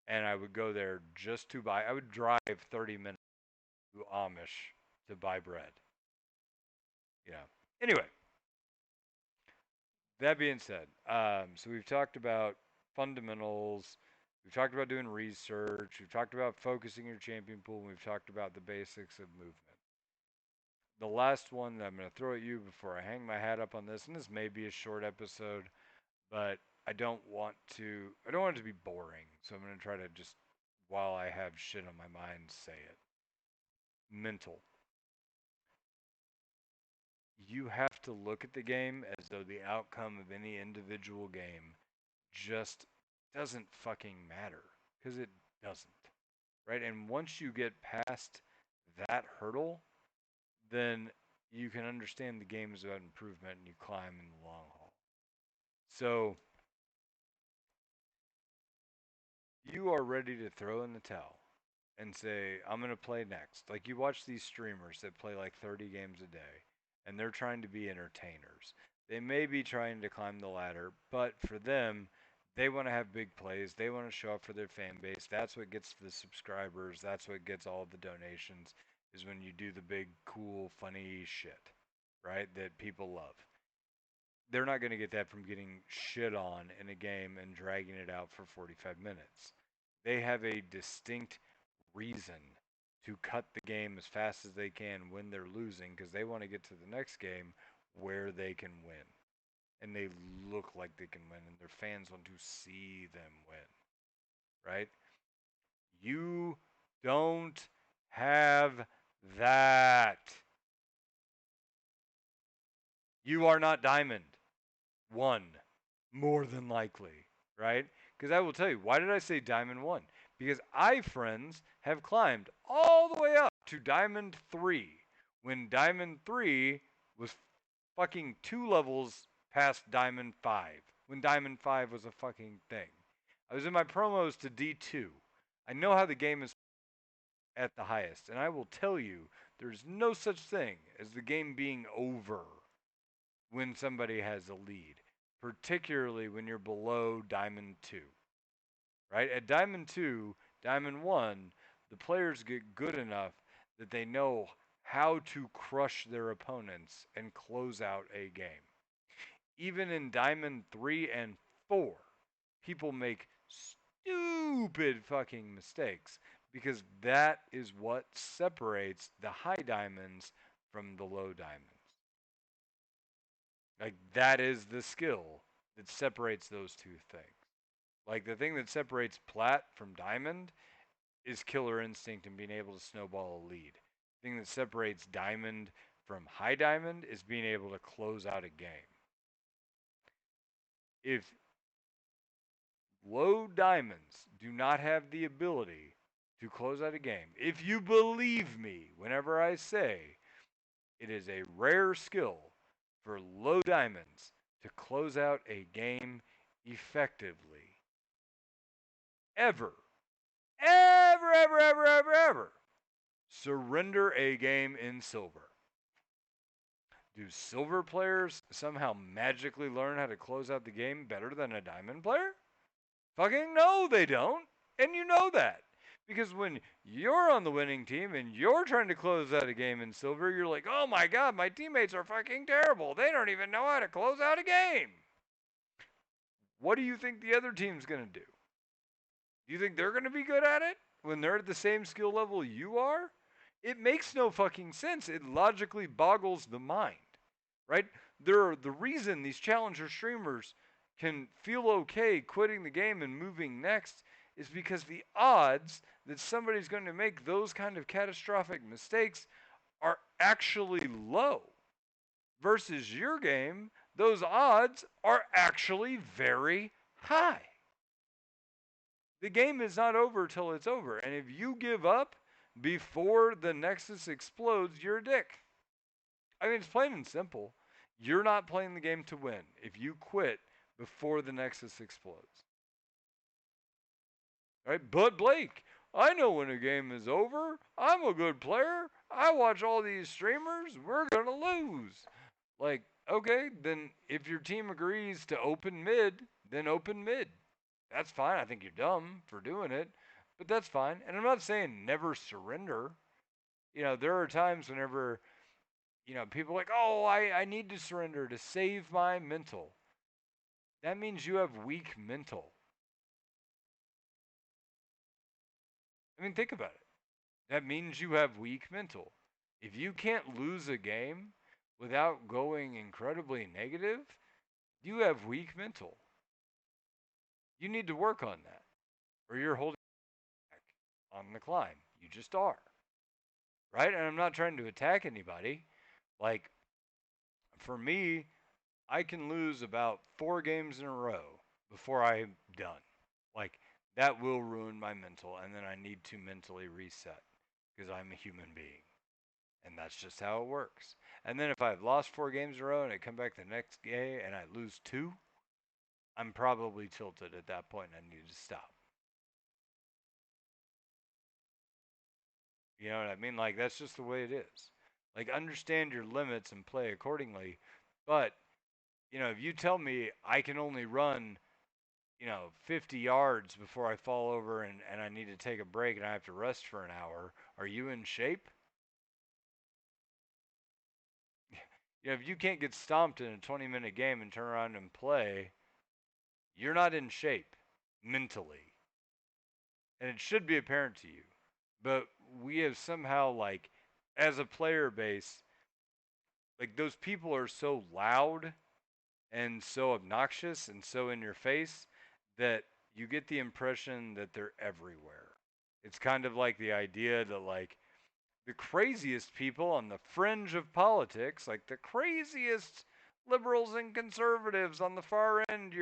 And I would go there just to buy. I would drive 30 minutes to Amish to buy bread. Yeah. Anyway, that being said, so we've talked about fundamentals. We've talked about doing research. We've talked about focusing your champion pool. And we've talked about the basics of movement. The last one that I'm going to throw at you before I hang my hat up on this, and this may be a short episode, but I don't want to. I don't want it to be boring. So I'm going to try to just, while I have shit on my mind, say it. Mental. You have to look at the game as though the outcome of any individual game just doesn't fucking matter, because it doesn't, right? And once you get past that hurdle, then you can understand the game is about improvement and you climb in the long haul. So you are ready to throw in the towel and say, I'm going to play next. Like you watch these streamers that play like 30 games a day and they're trying to be entertainers. They may be trying to climb the ladder, but for them, they want to have big plays. They want to show up for their fan base. That's what gets the subscribers. That's what gets all the donations, is when you do the big, cool, funny shit, right? That people love. They're not going to get that from getting shit on in a game and dragging it out for 45 minutes. They have a distinct reason to cut the game as fast as they can when they're losing, because they want to get to the next game where they can win. And they look like they can win, and their fans want to see them win, right? You don't have that. You are not Diamond. One, more than likely, right? Because I will tell you, why did I say Diamond 1? Because I, friends, have climbed all the way up to Diamond 3 when Diamond 3 was fucking 2 levels past Diamond 5, when Diamond 5 was a fucking thing. I was in my promos to D2. I know how the game is at the highest, and I will tell you, there's no such thing as the game being over when somebody has a lead, particularly when you're below Diamond 2. Right? At Diamond 2, Diamond 1, the players get good enough that they know how to crush their opponents and close out a game. Even in Diamond 3 and 4, people make stupid fucking mistakes, because that is what separates the high diamonds from the low diamonds. Like, that is the skill that separates those two things. Like, the thing that separates plat from diamond is killer instinct and being able to snowball a lead. The thing that separates diamond from high diamond is being able to close out a game. If Low diamonds do not have the ability to close out a game. If you believe me whenever I say it is a rare skill for low diamonds to close out a game effectively. Ever. Ever, ever, ever, ever, ever. Surrender a game in silver. Do silver players somehow magically learn how to close out the game better than a diamond player? Fucking no, they don't. And you know that. Because when you're on the winning team and you're trying to close out a game in silver, you're like, oh my god, my teammates are fucking terrible. They don't even know how to close out a game. What do you think the other team's going to do? Do you think they're going to be good at it when they're at the same skill level you are? It makes no fucking sense. It logically boggles the mind, right? The reason these challenger streamers can feel okay quitting the game and moving next is because the odds that somebody's going to make those kind of catastrophic mistakes are actually low. Versus your game, those odds are actually very high. The game is not over till it's over. And if you give up before the Nexus explodes, you're a dick. I mean, it's plain and simple. You're not playing the game to win if you quit before the Nexus explodes. Right? But Blake, I know when a game is over. I'm a good player. I watch all these streamers. We're going to lose. Like, okay, then if your team agrees to open mid, then open mid. That's fine. I think you're dumb for doing it, but that's fine. And I'm not saying never surrender. You know, there are times whenever, people are like, oh, I need to surrender to save my mental. That means you have weak mental. I mean, think about it. That means you have weak mental. If you can't lose a game without going incredibly negative, you have weak mental. You need to work on that, or you're holding back on the climb. You just are. Right? And I'm not trying to attack anybody. Like, for me, I can lose about 4 games in a row before I'm done. Like, that will ruin my mental, and then I need to mentally reset because I'm a human being. And that's just how it works. And then if I've lost 4 games in a row and I come back the next day and I lose 2, I'm probably tilted at that point and I need to stop. You know what I mean? Like, that's just the way it is. Like, understand your limits and play accordingly. But, if you tell me I can only run, 50 yards before I fall over and I need to take a break and I have to rest for an hour, are you in shape? If you can't get stomped in a 20-minute game and turn around and play, you're not in shape mentally. And it should be apparent to you. But we have somehow, like, as a player base, like, those people are so loud and so obnoxious and so in your face that you get the impression that they're everywhere. It's kind of like the idea that, like, the craziest people on the fringe of politics, like the craziest liberals and conservatives on the far end,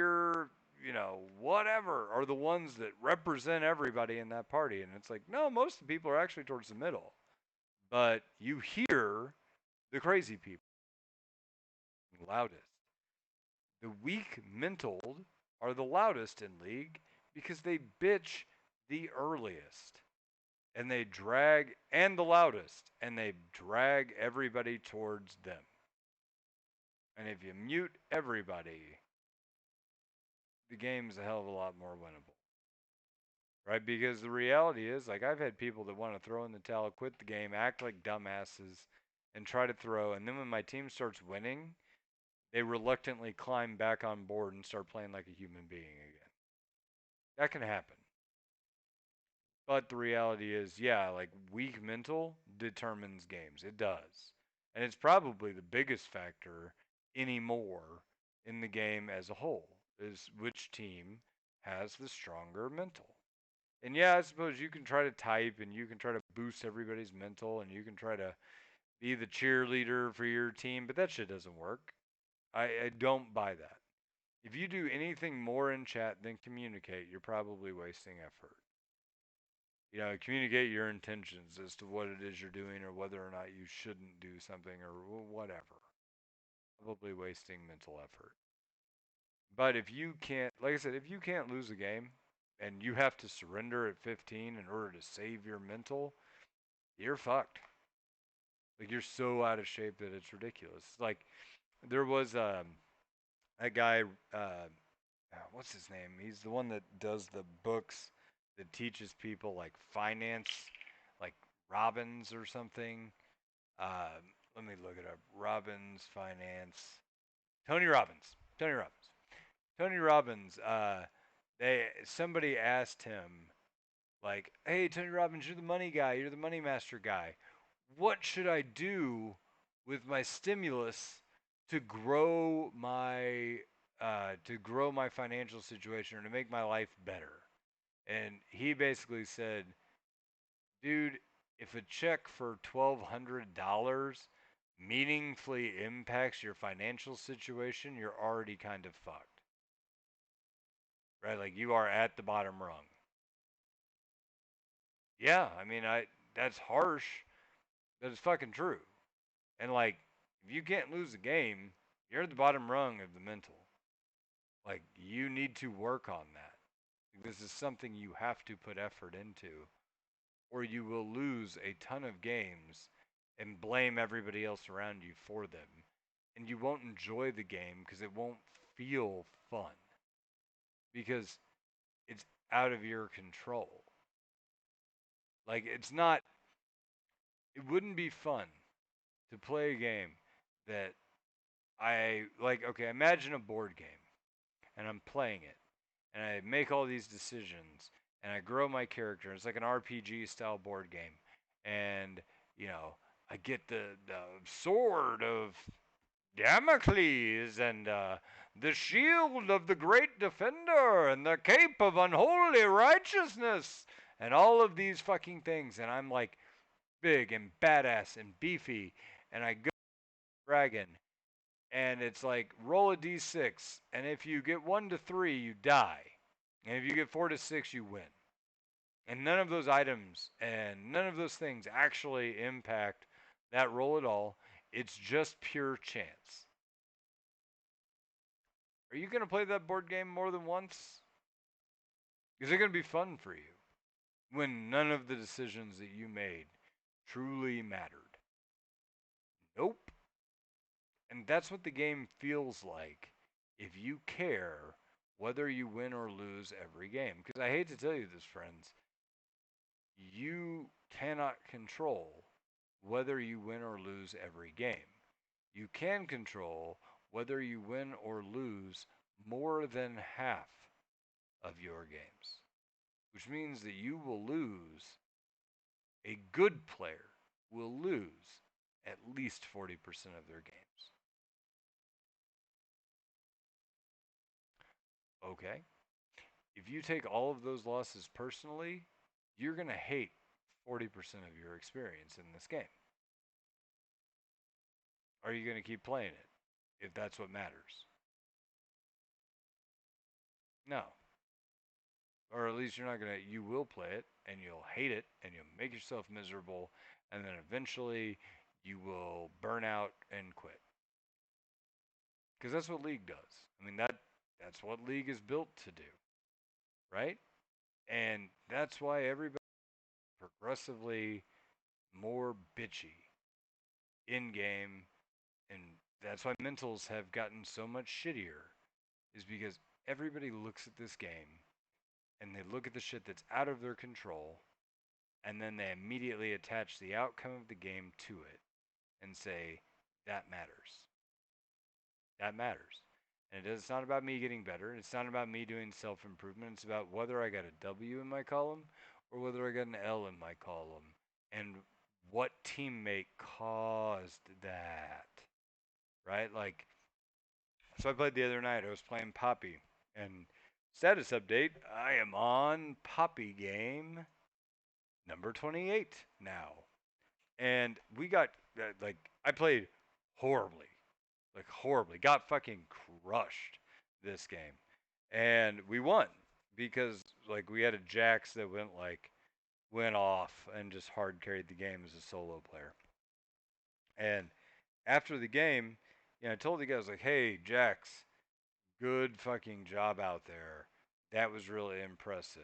whatever, are the ones that represent everybody in that party. And it's like, no, most of the people are actually towards the middle. But you hear the crazy people loudest. The weak mentaled are the loudest in League because they bitch the earliest. And they drag, and the loudest, and they drag everybody towards them. And if you mute everybody, the game's a hell of a lot more winnable. Right? Because the reality is, like, I've had people that want to throw in the towel, quit the game, act like dumbasses, and try to throw. And then when my team starts winning, they reluctantly climb back on board and start playing like a human being again. That can happen. But the reality is, yeah, like, weak mental determines games. It does. And it's probably the biggest factor anymore in the game as a whole, is which team has the stronger mental. And yeah, I suppose you can try to type and you can try to boost everybody's mental and you can try to be the cheerleader for your team, but that shit doesn't work. I don't buy that. If you do anything more in chat than communicate, you're probably wasting effort. You know, communicate your intentions as to what it is you're doing or whether or not you shouldn't do something or whatever. Probably wasting mental effort. But if you can't, like I said, if you can't lose a game and you have to surrender at 15 in order to save your mental, you're fucked. Like you're so out of shape that it's ridiculous. Like there was that guy, what's his name? He's the one that does the books that teaches people like finance, like Robbins or something. Let me look it up. Robbins Finance. Tony Robbins. Tony Robbins. Tony Robbins. Somebody asked him like, "Hey, Tony Robbins, you're the money guy. You're the money master guy. What should I do with my stimulus to grow my financial situation or to make my life better?" And he basically said, "Dude, if a check for $1,200 meaningfully impacts your financial situation, you're already kind of fucked." Right? Like you are at the bottom rung. Yeah, I mean, that's harsh, but it's fucking true. And like, if you can't lose a game, you're at the bottom rung of the mental. Like, you need to work on that. This is something you have to put effort into, or you will lose a ton of games and blame everybody else around you for them. And you won't enjoy the game because it won't feel fun because it's out of your control. Like, it wouldn't be fun to play a game that okay, imagine a board game and I'm playing it and I make all these decisions and I grow my character. It's like an RPG style board game. And, you know, I get the sword of Damocles and the shield of the great defender and the cape of unholy righteousness and all of these fucking things. And I'm like big and badass and beefy. And I go dragon and it's like roll a d6, and if you get 1 to 3, you die, and if you get 4 to 6, you win. And none of those items and none of those things actually impact that roll at all. It's just pure chance. Are you going to play that board game more than once? Is it going to be fun for you when none of the decisions that you made truly mattered? Nope. And that's what the game feels like if you care whether you win or lose every game. Because I hate to tell you this, friends, you cannot control whether you win or lose every game. You can control whether you win or lose more than half of your games, which means that you will lose, a good player will lose at least 40% of their games. Okay? If you take all of those losses personally, you're going to hate 40% of your experience in this game. Are you going to keep playing it if that's what matters? No. Or at least you're not going to, you will play it and you'll hate it and you'll make yourself miserable and then eventually you will burn out and quit. Because that's what League does. I mean, that's what League is built to do, right? And that's why everybody progressively more bitchy in game, and that's why mentals have gotten so much shittier, is because everybody looks at this game and they look at the shit that's out of their control, and then they immediately attach the outcome of the game to it and say, that matters. That matters. And it's not about me getting better. It's not about me doing self improvement. It's about whether I got a W in my column or whether I got an L in my column and what teammate caused that. Right? Like, so I played the other night. I was playing Poppy. And status update, I am on Poppy game number 28 now. And we got, I played horribly. Like, horribly. Got fucking crushed. this game, and we won because like we had a Jax that went off and just hard carried the game as a solo player. And after the game, I told the guys like, "Hey, Jax, good fucking job out there. That was really impressive.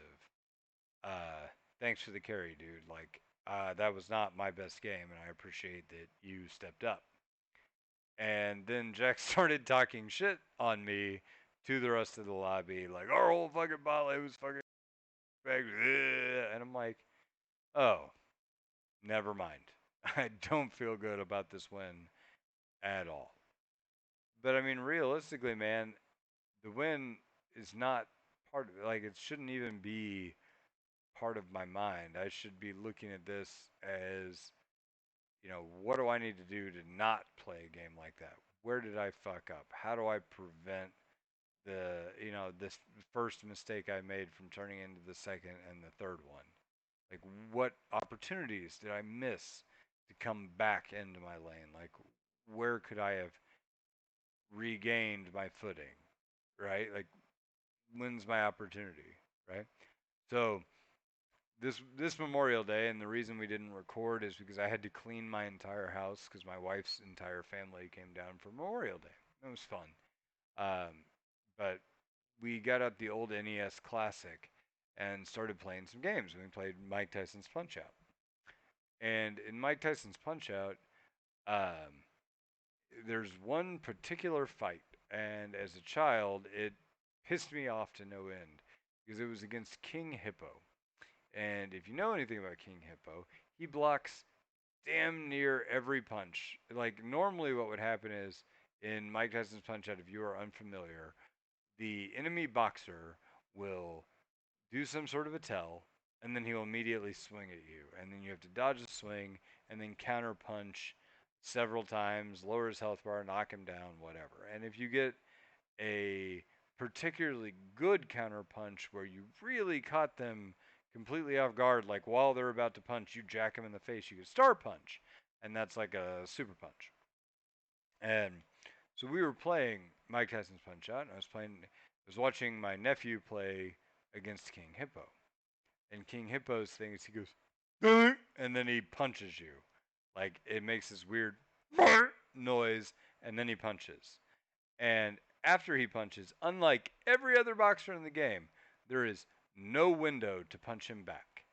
Uh, Thanks for the carry, dude. Like, that was not my best game, and I appreciate that you stepped up." And then Jack started talking shit on me to the rest of the lobby, like our whole fucking bot lane was fucking back, and I'm like, oh, never mind. I don't feel good about this win at all. But I mean, realistically, man, the win is not part of it. Like, it shouldn't even be part of my mind. I should be looking at this as, what do I need to do to not play a game like that? Where did I fuck up? How do I prevent this first mistake I made from turning into the second and the third one? Like, what opportunities did I miss to come back into my lane? Like, where could I have regained my footing? Right? Like, when's my opportunity? Right? So this Memorial Day, and the reason we didn't record is because I had to clean my entire house because my wife's entire family came down for Memorial Day. It was fun, but we got out the old NES Classic and started playing some games. We played Mike Tyson's Punch Out, and in Mike Tyson's Punch Out, um, there's one particular fight, and as a child, it pissed me off to no end because it was against King Hippo. And if you know anything about King Hippo, he blocks damn near every punch. Like, normally, what would happen is in Mike Tyson's Punch Out, if you are unfamiliar, the enemy boxer will do some sort of a tell, and then he'll immediately swing at you. And then you have to dodge the swing, and then counter punch several times, lower his health bar, knock him down, whatever. And if you get a particularly good counter punch where you really caught them completely off guard, like while they're about to punch, you jack them in the face, you get star punch, and that's like a super punch. And so we were playing Mike Tyson's Punch Out, and I was watching my nephew play against King Hippo. And King Hippo's thing is he goes, and then he punches you. Like, it makes this weird noise, and then he punches. And after he punches, unlike every other boxer in the game, there is no window to punch him back.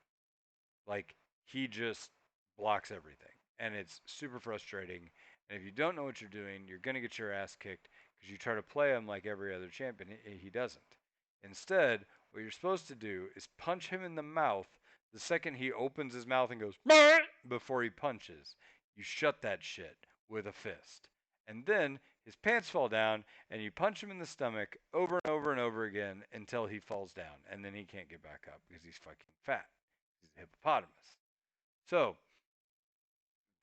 Like, he just blocks everything. And it's super frustrating. And if you don't know what you're doing, you're going to get your ass kicked because you try to play him like every other champion. He doesn't. Instead, what you're supposed to do is punch him in the mouth the second he opens his mouth and goes before he punches. You shut that shit with a fist. And then his pants fall down and you punch him in the stomach over and over and over again until he falls down. And then he can't get back up because he's fucking fat. He's a hippopotamus. So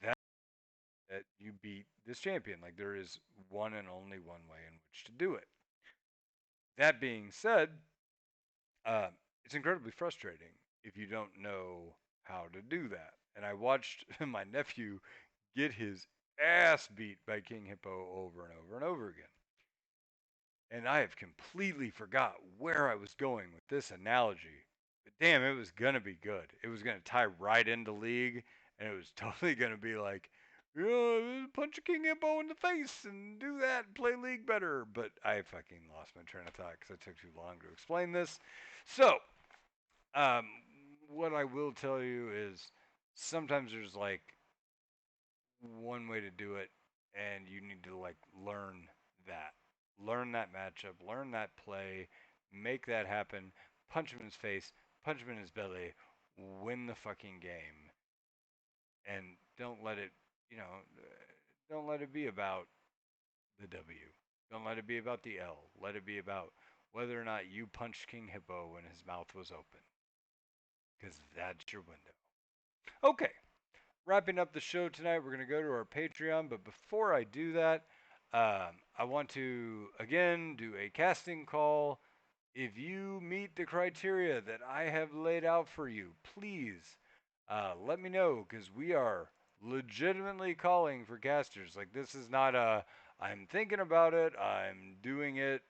that, that you beat this champion. Like, there is one and only one way in which to do it. That being said, uh, it's incredibly frustrating if you don't know how to do that. And I watched my nephew get his ass beat by King Hippo over and over and over again. And I have completely forgot where I was going with this analogy. But damn, it was gonna be good. It was gonna tie right into League, and it was totally gonna be like, punch a King Hippo in the face and do that and play League better. But I fucking lost my train of thought because it took too long to explain this. So, um, what I will tell you is sometimes there's like one way to do it, and you need to like that. Learn that matchup, learn that play, make that happen, punch him in his face, punch him in his belly, win the fucking game, and don't let it, you know, don't let it be about the W. Don't let it be about the L. Let it be about whether or not you punched King Hippo when his mouth was open, because that's your window. Okay, wrapping up the show tonight, we're going to go to our Patreon. But before I do that, I want to again do a casting call. If you meet the criteria that I have laid out for you, please let me know because we are legitimately calling for casters. Like, this is not a I'm thinking about it, I'm doing it.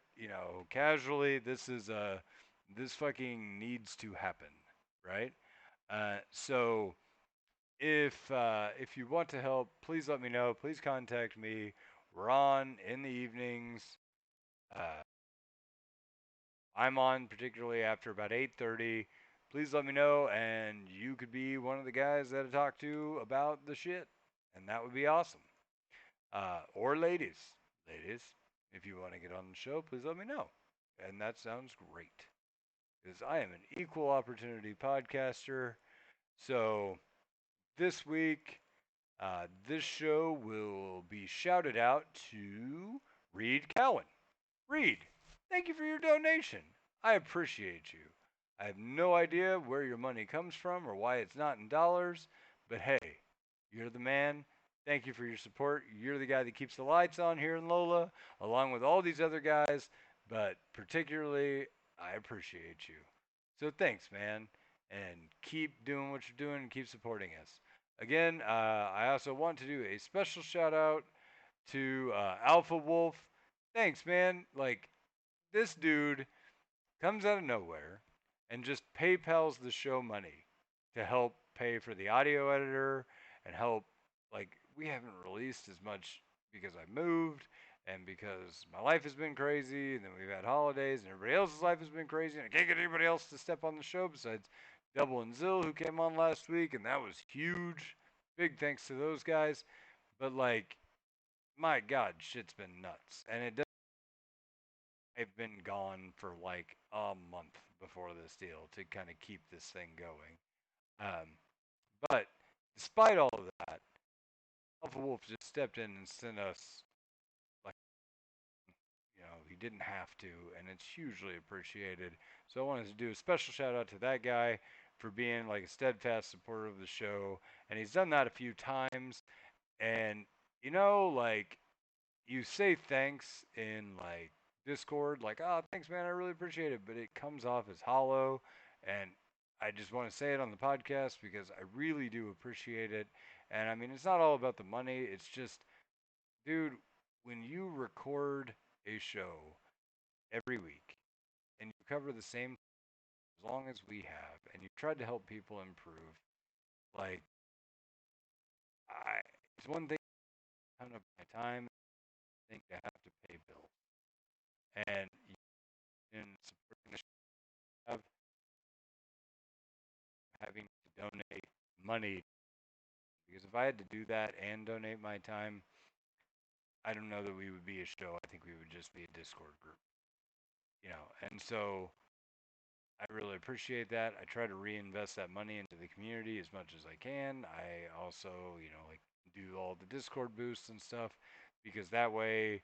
casually, this fucking needs to happen, right? So if you want to help, please let me know. Please contact me. We're on in the evenings. Uh, I'm on particularly after about 8:30. Please let me know, and you could be one of the guys that I talk to about the shit, and that would be awesome. Or ladies, if you want to get on the show, please let me know, and that sounds great because I am an equal opportunity podcaster. So this week, this show will be shouted out to Reed Cowan. Reed, thank you for your donation. I appreciate you. I have no idea where your money comes from or why it's not in dollars, but hey, you're the man. Thank you for your support. You're the guy that keeps the lights on here in Lola, along with all these other guys, but particularly, I appreciate you. So thanks, man, and keep doing what you're doing and keep supporting us. Again, I also want to do a special shout out to Alpha Wolf. Thanks, man. Like, this dude comes out of nowhere and just PayPal's the show money to help pay for the audio editor and help. Like, we haven't released as much because I moved and because my life has been crazy, and then we've had holidays, and everybody else's life has been crazy, and I can't get anybody else to step on the show besides Double and Zill, who came on last week, and that was huge. Big thanks to those guys. But, like, my God, shit's been nuts. And I've been gone for like a month before this deal to kind of keep this thing going. But despite all of that, Alpha Wolf just stepped in and sent us, like, he didn't have to, and it's hugely appreciated. So I wanted to do a special shout out to that guy for being like a steadfast supporter of the show. And he's done that a few times. And, like, you say thanks in like Discord, like, oh, thanks, man, I really appreciate it, but it comes off as hollow. And I just want to say it on the podcast because I really do appreciate it. And I mean, it's not all about the money, it's just, dude, when you record a show every week and you cover the same as long as we have, and you've tried to help people improve, like, I, it's one thing to count up my time, thing to have to pay bills. And in supporting the show, of having to donate money, because if I had to do that and donate my time, I don't know that we would be a show. I think we would just be a Discord group. And so I really appreciate that. I try to reinvest that money into the community as much as I can. I also, like, do all the Discord boosts and stuff because that way,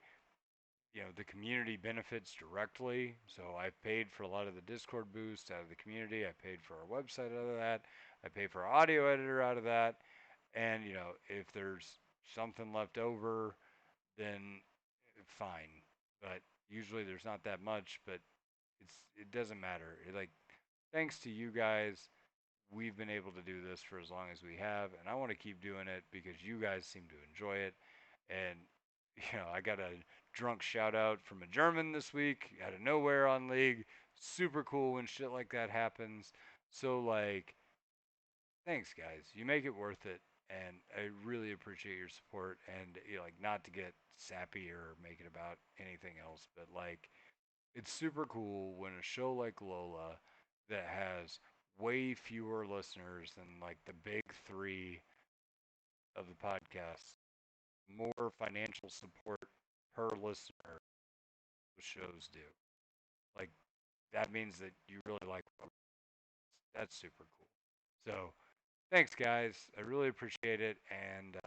the community benefits directly. So I've paid for a lot of the Discord boosts out of the community. I paid for our website out of that. I pay for our audio editor out of that. And, if there's something left over, then fine. But usually there's not that much, but it doesn't matter. Like, thanks to you guys, we've been able to do this for as long as we have, and I want to keep doing it because you guys seem to enjoy it. And I got a drunk shout out from a German this week out of nowhere on League. Super cool when shit like that happens. So, like, thanks, guys. You make it worth it, and I really appreciate your support. And, like, not to get sappy or make it about anything else, but, like, it's super cool when a show like Lola that has way fewer listeners than like the big three of the podcast, more financial support per listener the shows do. Like, that means that you really like what. That's super cool. So thanks, guys. I really appreciate it, and